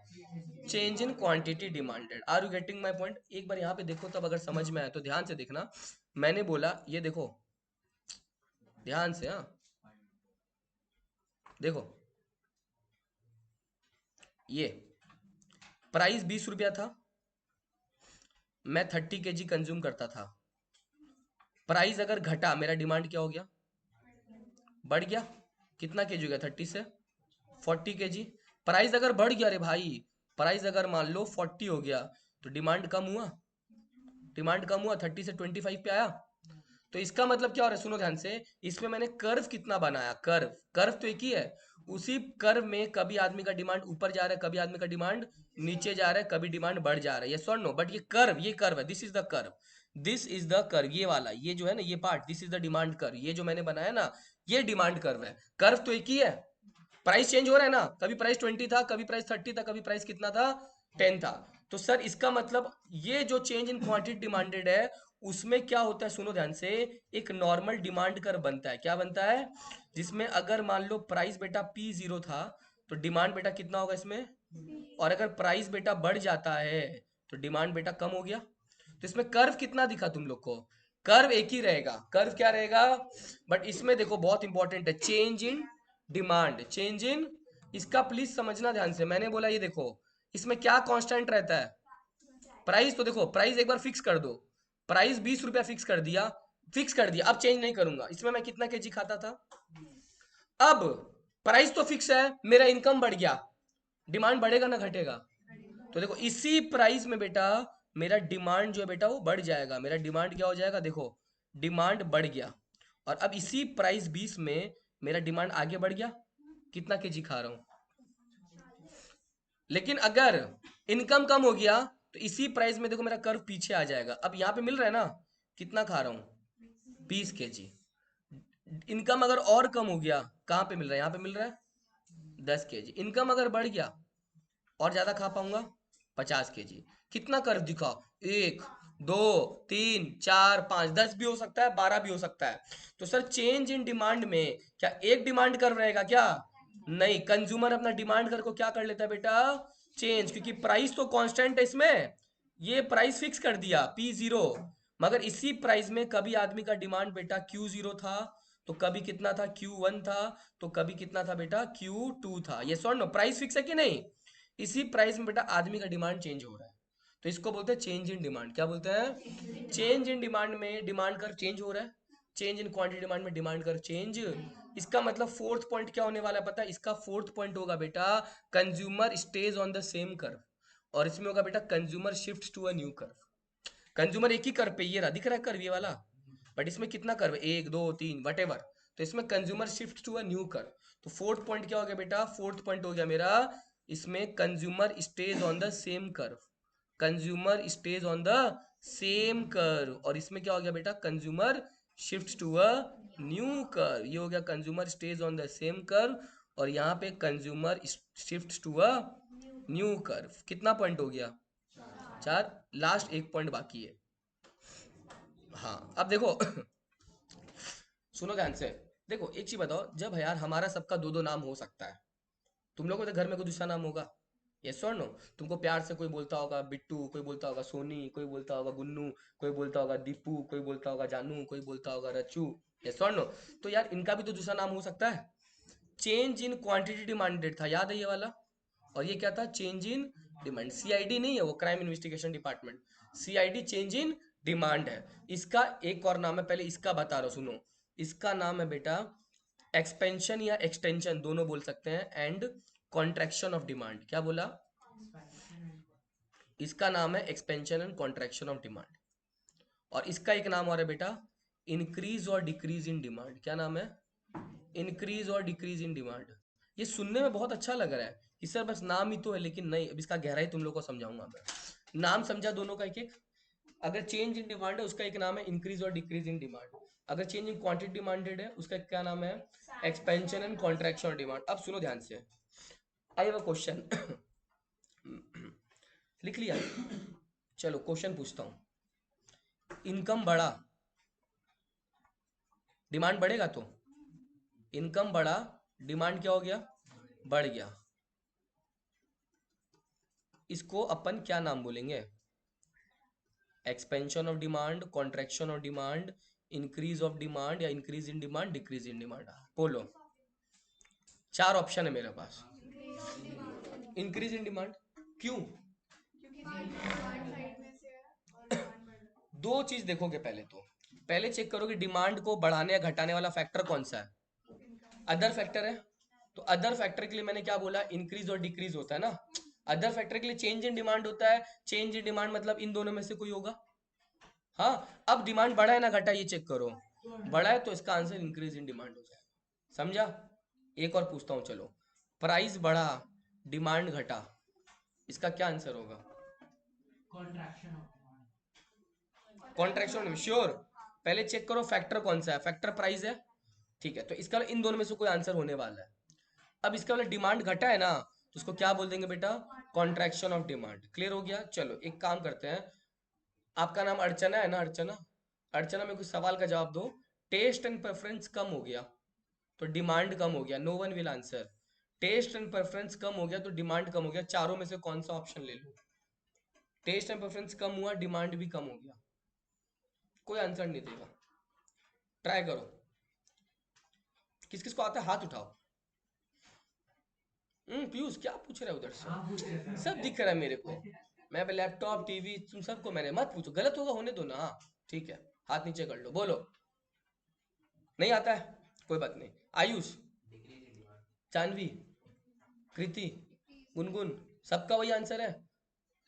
Change in quantity demanded. Are you getting my point? एक बार यहां पे देखो, तब अगर समझ में आए तो ध्यान से देखना। मैंने बोला ये देखो ध्यान से, हाँ देखो, ये प्राइस 20 रुपया था, मैं 30 kg कंज्यूम करता था। प्राइस अगर घटा, मेरा डिमांड क्या हो गया? बढ़ गया। कितना केजी हो गया? 30 से 40 kg। प्राइस अगर बढ़ गया, रे भाई, प्राइस अगर मान लो 40 हो गया तो डिमांड कम हुआ? डिमांड कम हुआ, 30 से 25 पे आया। तो इसका मतलब क्या हो रहा है? सुनो ध्यान से, इसमें मैंने कर्व कितना बनाया? कर्व, कर्व तो एक ही है। उसी कर्व में कभी आदमी का डिमांड ऊपर जा रहा है, कभी आदमी का डिमांड नीचे जा रहा है, कभी डिमांड बढ़ जा रहा है। ये सॉरी नो, बट ये कर्व है, this is the curve, this is the curve. ये वाला, ये जो है ना, ये part, this is the demand curve. ये जो मैंने बनाया ना, ये डिमांड कर्व है। कर्व तो एक ही है, प्राइस चेंज हो रहा है ना, कभी प्राइस 20 था, कभी प्राइस 30 था, कभी प्राइस कितना था? 10 था। तो सर इसका मतलब ये जो चेंज इन क्वांटिटी डिमांडेड है, उसमें क्या होता है? सुनो ध्यान से, एक नॉर्मल डिमांड कर्व बनता है। क्या बनता है? जिसमें अगर मान लो प्राइस बेटा P0 था, तो डिमांड बेटा कितना होगा इसमें? और अगर प्राइस बेटा बढ़ जाता है तो डिमांड बेटा कम हो गया। तो इसमें कर्व कितना दिखा तुम लोग को? कर्व एक ही रहेगा। कर्व क्या रहेगा? बट इसमें देखो बहुत इंपॉर्टेंट है, change in demand, change in, इसका प्लीज समझना ध्यान से। मैंने बोला ये देखो, इसमें क्या कांस्टेंट रहता है? प्राइस। तो देखो, प्राइस एक बार फिक्स कर दो, प्राइस 20 रुपया फिक्स कर दिया, फिक्स कर दिया, अब चेंज नहीं करूंगा। इसमें मैं कितना केजी खाता था? अब प्राइस तो फिक्स है, मेरा इनकम बढ़ गया, डिमांड बढ़ेगा ना घटेगा? तो देखो इसी प्राइस में बेटा मेरा डिमांड जो है बेटा वो बढ़ जाएगा। मेरा डिमांड क्या हो जाएगा? देखो, डिमांड बढ़ गया, और अब इसी प्राइस 20 में मेरा डिमांड आगे बढ़ गया। कितना केजी खा रहा हूं? लेकिन अगर इनकम कम हो गया तो इसी प्राइस में देखो मेरा कर्व पीछे आ जाएगा। अब यहाँ पे मिल रहा है ना, कितना खा रहा हूँ? 20 kg। इनकम अगर और कम हो गया, कहाँ पे मिल रहा है? यहाँ पे मिल रहा है 10 kg। इनकम अगर बढ़ गया, और ज्यादा खा पाऊंगा, 50 kg। कितना कर्व दिखा? 1 2 3 4 5 10 भी हो सकता है, 12 भी हो सकता है। तो सर चेंज इन डिमांड में क्या एक डिमांड कर्व रहेगा क्या? नहीं, कंज्यूमर अपना डिमांड कर्व को क्या कर लेता है बेटा? चेंज, क्योंकि प्राइस तो कांस्टेंट है इसमें, ये प्राइस फिक्स कर दिया P0। मगर इसी प्राइस में कभी आदमी का डिमांड बेटा Q0 था, तो कभी कितना था? Q1 था, तो कभी कितना था बेटा? Q2 था। ये सॉरी नो, प्राइस फिक्स है कि नहीं? इसी प्राइस में बेटा आदमी का डिमांड चेंज हो रहा है, तो इसको बोलते हैं चेंज इन डिमांड। क्या बोलते हैं? चेंज इन डिमांड में डिमांड कर चेंज हो रहा है, चेंज इन क्वांटिटी डिमांड में डिमांड कर चेंज। इसका मतलब फोर्थ पॉइंट क्या होने वाला है पता है? इसका फोर्थ पॉइंट होगा बेटा consumer stays on the same curve, और इसमें होगा बेटा consumer shift to a new curve. Consumer एक ही कर्व पे, ये रहा दिख रहा है कर्व ये वाला, बट इसमें कितना कर्व है? 1 2 3 वट एवर। तो इसमें consumer shift to a new curve. तो फोर्थ पॉइंट क्या हो गया बेटा? फोर्थ पॉइंट हो गया मेरा, इसमें consumer stays on the same curve, consumer stays on the same curve. और इसमें क्या हो गया बेटा? Consumer shift to a new curve. ये हो गया consumer stays on the same curve, और यहाँ पे consumer shift to a new curve. कितना पॉइंट हो गया? 4। लास्ट एक पॉइंट बाकी है। हाँ अब देखो सुनो ध्यान से, देखो एक चीज बताओ, जब यार हमारा सबका दो दो नाम हो सकता है, तुम लोगों के घर में कोई दूसरा नाम होगा? यस और नो? तुमको प्यार से कोई बोलता होगा बिट्टू, कोई बोलता होगा सोनी, कोई बोलता होगा गुन्नू, कोई बोलता होगा दीपू, कोई बोलता होगा जानू, कोई बोलता होगा रचू। यस और नो? तो यार इनका भी तो दूसरा नाम हो सकता है। चेंज इन क्वांटिटी डिमांडेड था, याद है ये वाला? और ये क्या था? Change in demand. सीआईडी नहीं है वो, crime investigation department. CID change in demand है। इसका एक और नाम है, पहले इसका बता रहा हूं सुनो। इसका नाम है बेटा एक्सपेंशन या एक्सटेंशन, दोनों बोल सकते हैं, एंड कॉन्ट्रैक्शन ऑफ डिमांड। क्या बोला? इसका नाम है expansion and contraction of demand. और इसका एक नाम और है बेटा इंक्रीज और डिक्रीज इन डिमांड। क्या नाम है? इंक्रीज और डिक्रीज इन डिमांड। ये सुनने में बहुत अच्छा लग रहा है, कि सर बस नाम ही तो है, लेकिन नहीं, अब इसका गहराई तुम लोग को समझाऊंगा मैं। नाम समझा दोनों का एक एक। अगर चेंज इन डिमांड है उसका एक नाम है इंक्रीज और डिक्रीज इन डिमांड। अगर चेंज इन क्वांटिटी डिमांडेड है उसका क्या नाम है? Expansion and contraction of demand. अब सुनो ध्यान से, आई हैव अ क्वेश्चन। लिख लिया? चलो क्वेश्चन पूछता हूं। इनकम बढ़ा, डिमांड बढ़ेगा तो इनकम बढ़ा, डिमांड क्या हो गया? बढ़ गया। इसको अपन क्या नाम बोलेंगे? Expansion of demand, contraction of demand, increase of demand, या increase in demand, decrease in demand? बोलो। चार ऑप्शन है मेरे पास। Increase in demand. क्यों? क्योंकि डिमांड साइड में से है और डिमांड बढ़ रहा है। दो चीज देखोगे पहले तो, पहले चेक करो कि डिमांड को बढ़ाने या घटाने वाला फैक्टर कौन सा है? अदर फैक्टर है। तो अदर फैक्टर के लिए मैंने क्या बोला? इंक्रीज और डिक्रीज होता है ना। अदर फैक्टर के लिए चेंज इन डिमांड होता है। चेंज इन डिमांड मतलब इन दोनों में से कोई होगा। हाँ, अब डिमांड बढ़ा है ना घटा, ये चेक करो। बढ़ा है तो इसका आंसर इंक्रीज इन डिमांड हो जाएगा। समझा? एक और पूछता हूँ, चलो। प्राइस बढ़ा, डिमांड घटा, इसका क्या आंसर होगा? कॉन्ट्रैक्शन। श्योर? पहले चेक करो फैक्टर कौन सा है। फैक्टर प्राइस है, ठीक है, तो इसका इन दोनों में से कोई आंसर होने वाला है। अब इसका वाला डिमांड घटा है ना, तो उसको क्या बोल देंगे बेटा? Contraction of demand. क्लियर हो गया? चलो एक काम करते हैं। आपका नाम अर्चना है ना? अर्चना, अर्चना में कुछ सवाल का जवाब दो। टेस्ट एंड प्रेफरेंस कम हो गया तो डिमांड कम हो गया। No one will answer. Taste and preference कम हो गया तो डिमांड कम हो गया। चारों में से कौन सा ऑप्शन ले लो? टेस्ट एंड प्रेफरेंस कम हुआ, डिमांड भी कम हो गया। कोई आंसर नहीं देगा। ट्राई करो। किस किस को आता है हाथ उठाओ। पीयूष क्या पूछ रहे हो उधर से? सब दिख रहा है मेरे को। मैं लैपटॉप टीवी तुम सबको, मैंने मत पूछो, गलत होगा होने दो ना। ठीक है, हाथ नीचे कर लो। बोलो। नहीं आता है, कोई बात नहीं। आयुष, जानवी, कृति, गुनगुन, सबका वही आंसर है।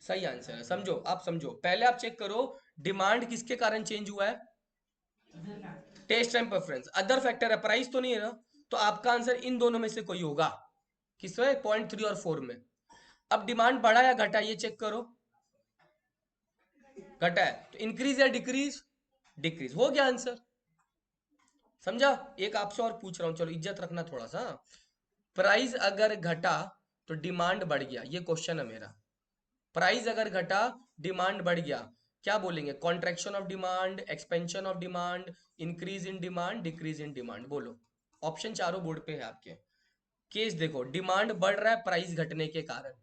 सही आंसर है। समझो, आप समझो। पहले आप चेक करो डिमांड किसके कारण चेंज हुआ है? Taste and preference. Other factor है, प्राइस तो नहीं है ना, तो आपका आंसर इन दोनों में से कोई होगा। किसमें? पॉइंट 3 और 4 में। अब डिमांड बढ़ा या घटा, ये चेक करो। घटा है तो इंक्रीज या डिक्रीज? डिक्रीज। हो गया आंसर। समझा? एक आपसे और पूछ रहा हूं, चलो इज्जत रखना थोड़ा सा। प्राइस अगर घटा तो डिमांड बढ़ गया, ये क्वेश्चन है मेरा। प्राइस अगर घटा, डिमांड बढ़ गया, क्या बोलेंगे? Contraction of demand, expansion of demand, increase in demand, decrease in demand? बोलो। ऑप्शन चारों बोर्ड पे है आपके। केस देखो, डिमांड बढ़ रहा है प्राइस घटने के कारण।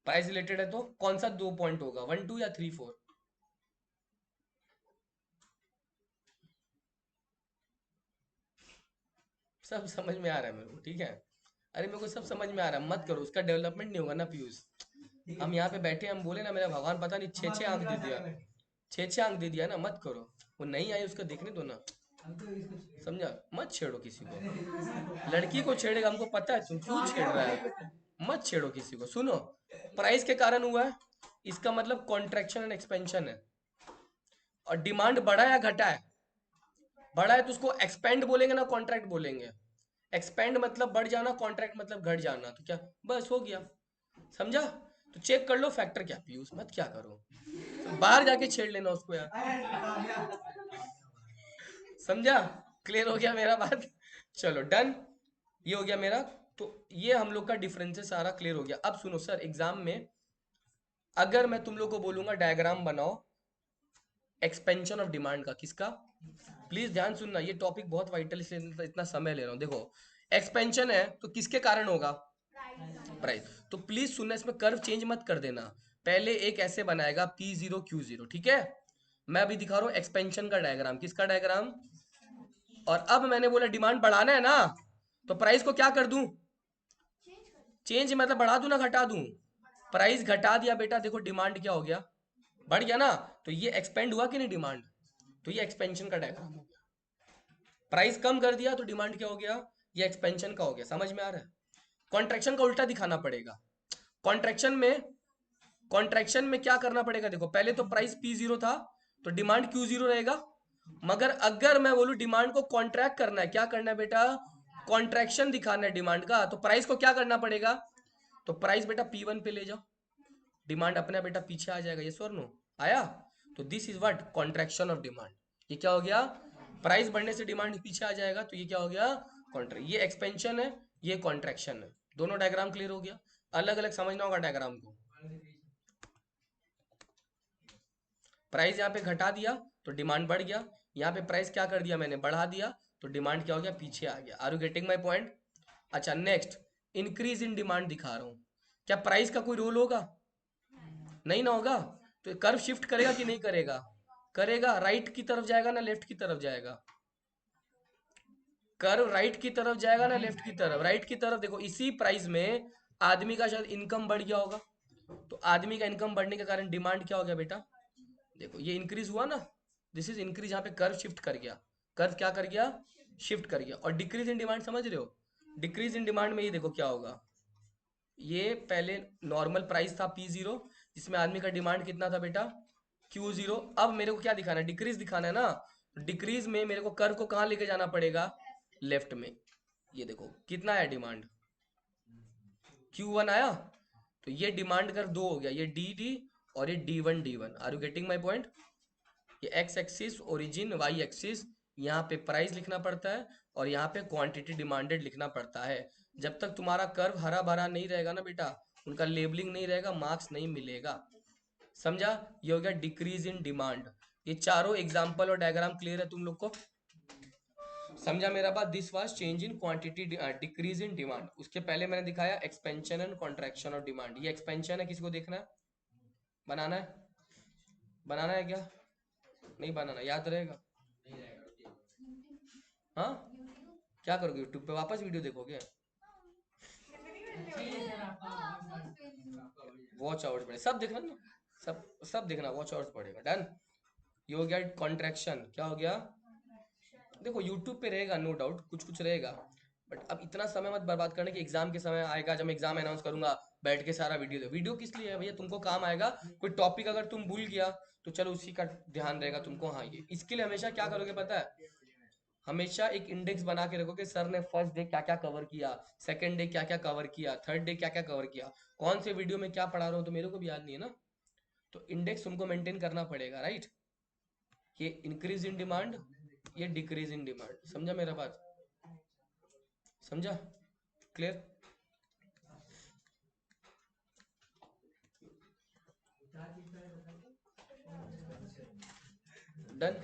प्राइस रिलेटेड है तो कौन सा दो पॉइंट होगा? 1 2 या 3 4? सब समझ में आ रहा है मेरे को, ठीक है। अरे मेरे को सब समझ में आ रहा है, मत करो। उसका डेवलपमेंट नहीं होगा ना पीयूष। हम यहाँ पे बैठे, हम बोले ना मेरा भगवान पता नहीं 6 आंख दे दिया, 6 आंख दे दिया ना। मत करो, वो नहीं आई उसका देखने दो ना। समझा? मत छेड़ो किसी को। लड़की को छेड़ेगा, हमको पता है तुम क्यों छेड़ रहा है। मत छेड़ो किसी को। सुनो, प्राइस के कारण हुआ है, इसका मतलब कॉन्ट्रैक्शन एंड एक्सपेंशन है। और डिमांड बढ़ा या घटा है? बढ़ा है तो उसको एक्सपेंड बोलेंगे ना कॉन्ट्रैक्ट बोलेंगे? एक्सपेंड मतलब बढ़ जाना, कॉन्ट्रैक्ट मतलब घट जाना। तो क्या, बस हो गया। समझा? तो चेक कर लो फैक्टर क्या। पीयूष मत क्या करो, तो बाहर जाके छेड़ लेना उसको यार। समझा? क्लियर हो गया मेरा बात? चलो डन, ये हो गया मेरा। तो ये हम लोग का डिफरेंस सारा क्लियर हो गया। अब सुनो सर, एग्जाम में अगर मैं तुम लोग को बोलूंगा डायग्राम बनाओ एक्सपेंशन ऑफ डिमांड का, किसका? प्लीज ध्यान सुनना, ये टॉपिक बहुत वाइटल, इसलिए इतना समय ले रहा हूं। देखो, एक्सपेंशन है तो किसके कारण होगा? प्राइस। तो प्लीज सुनना, इसमें कर्व चेंज मत कर देना। पहले एक ऐसे बनाएगा P0 Q0, ठीक है। मैं अभी दिखा रहा हूं एक्सपेंशन का डायग्राम। किसका डायग्राम? और अब मैंने बोला डिमांड बढ़ाना है ना, तो प्राइस को क्या कर दूं? चेंज मतलब बढ़ा दूं ना घटा दूं? प्राइस घटा दिया बेटा, देखो डिमांड क्या हो गया? बढ़ गया ना। तो ये एक्सपेंड हुआ कि नहीं डिमांड? तो ये एक्सपेंशन का डायग्राम हो गया। प्राइस कम कर दिया तो डिमांड क्या हो गया? ये एक्सपेंशन का हो गया। समझ में आ रहा है? कॉन्ट्रैक्शन का उल्टा दिखाना पड़ेगा। कॉन्ट्रैक्शन में क्या करना पड़ेगा? देखो, पहले तो प्राइस P0 था तो डिमांड Q0 रहेगा, मगर अगर मैं बोलूं डिमांड को कॉन्ट्रैक्ट करना है, क्या करना है बेटा, कॉन्ट्रैक्शन दिखाना है डिमांड का, तो प्राइस को क्या करना पड़ेगा, तो प्राइस बेटा P1 पे ले जाओ, डिमांड अपना बेटा पीछे आ जाएगा, ये और नो आया। तो this is what contraction of demand. ये क्या हो गया, प्राइस बढ़ने से डिमांड पीछे आ जाएगा, तो ये क्या हो गया, कॉन्ट्रैक्ट। ये एक्सपेंशन है, ये कॉन्ट्रैक्शन है। दोनों डायग्राम क्लियर हो गया, अलग अलग समझना होगा डायग्राम को। प्राइस यहाँ पे घटा दिया तो डिमांड बढ़ गया, यहाँ पे प्राइस क्या कर दिया मैंने, बढ़ा दिया, तो डिमांड क्या हो गया, पीछे आ गया। Are you getting my point. अच्छा नेक्स्ट, इंक्रीज इन डिमांड दिखा रहा हूँ, क्या प्राइस का कोई रोल होगा, नहीं ना होगा। तो कर्व शिफ्ट करेगा कि नहीं करेगा, करेगा। राइट की तरफ जाएगा ना लेफ्ट की तरफ जाएगा, कर्व राइट की तरफ जाएगा ना लेफ्ट की तरफ, राइट की तरफ। देखो इसी प्राइस में आदमी का शायद इनकम बढ़ गया होगा, तो आदमी का इनकम बढ़ने के कारण डिमांड क्या हो गया बेटा, देखो ये इंक्रीज हुआ ना, दिस इज इंक्रीज। यहाँ पे कर्व शिफ्ट कर गया, कर्व क्या कर गया, शिफ्ट कर गया। और डिक्रीज इन डिमांड समझ रहे हो, डिक्रीज इन डिमांड में ये देखो क्या होगा, ये पहले नॉर्मल प्राइस था P0 जिसमें आदमी का डिमांड कितना था बेटा, Q0। अब मेरे को क्या दिखाना है, डिक्रीज दिखाना है ना, डिक्रीज में मेरे को कर्व को कहाँ लेके जाना पड़ेगा, लेफ्ट में। ये देखो कितना है डिमांड, Q1 आया, तो ये डिमांड कर दो हो गया, ये डी और ये D1। Are you getting my point. ये x axis origin, y axis, यहाँ पे प्राइस लिखना पड़ता है और यहाँ पे क्वांटिटी डिमांडेड लिखना पड़ता है। जब तक तुम्हारा कर्व हरा भरा नहीं रहेगा ना बेटा, उनका लेबलिंग नहीं रहेगा, मार्क्स नहीं मिलेगा, समझा। ये हो गया डिक्रीज इन डिमांड। ये चारों एग्जाम्पल और डायग्राम क्लियर है तुम लोग को, समझा मेरा बात। This was change in quantity, decrease in demand. उसके पहले मैंने दिखाया expansion and contraction of demand. ये एक्सपेंशन है, किसी को देखना है, बनाना है, बनाना है क्या, नहीं बनाना, याद रहेगा। हाँ क्या करोगे, यूट्यूब पे वापस वीडियो देखोगे, वॉच आवर्स पड़े, सब देखना ना, सब देखना, वॉच आवर्स पड़ेगा। डन। ये हो गया कॉन्ट्रैक्शन, क्या हो गया, देखो यूट्यूब पे रहेगा नो डाउट, कुछ कुछ रहेगा, बट अब इतना समय मत बर्बाद करने कि एग्जाम के समय आएगा, जब मैं एग्जाम अनाउंस करूंगा बैठ के सारा वीडियो दे। वीडियो किस लिए है भैया, तुमको काम आएगा। कोई टॉपिक अगर तुम भूल गया तो चलो उसी का ध्यान रहेगा तुमको, हाँ ये इसके लिए हमेशा क्या करोगे पता है, हमेशा एक इंडेक्स बना के रखो कि सर ने फर्स्ट डे क्या क्या कवर किया, सेकंड डे क्या क्या कवर किया, थर्ड डे क्या क्या कवर किया, कौन से वीडियो में क्या पढ़ा रहा हूँ, तो मेरे को भी याद नहीं है ना, तो इंडेक्स तुमको मेंटेन करना पड़ेगा, राइट। ये इंक्रीज इन डिमांड, ये डिक्रीज इन डिमांड, समझा मेरा बात, समझा, क्लियर। डन।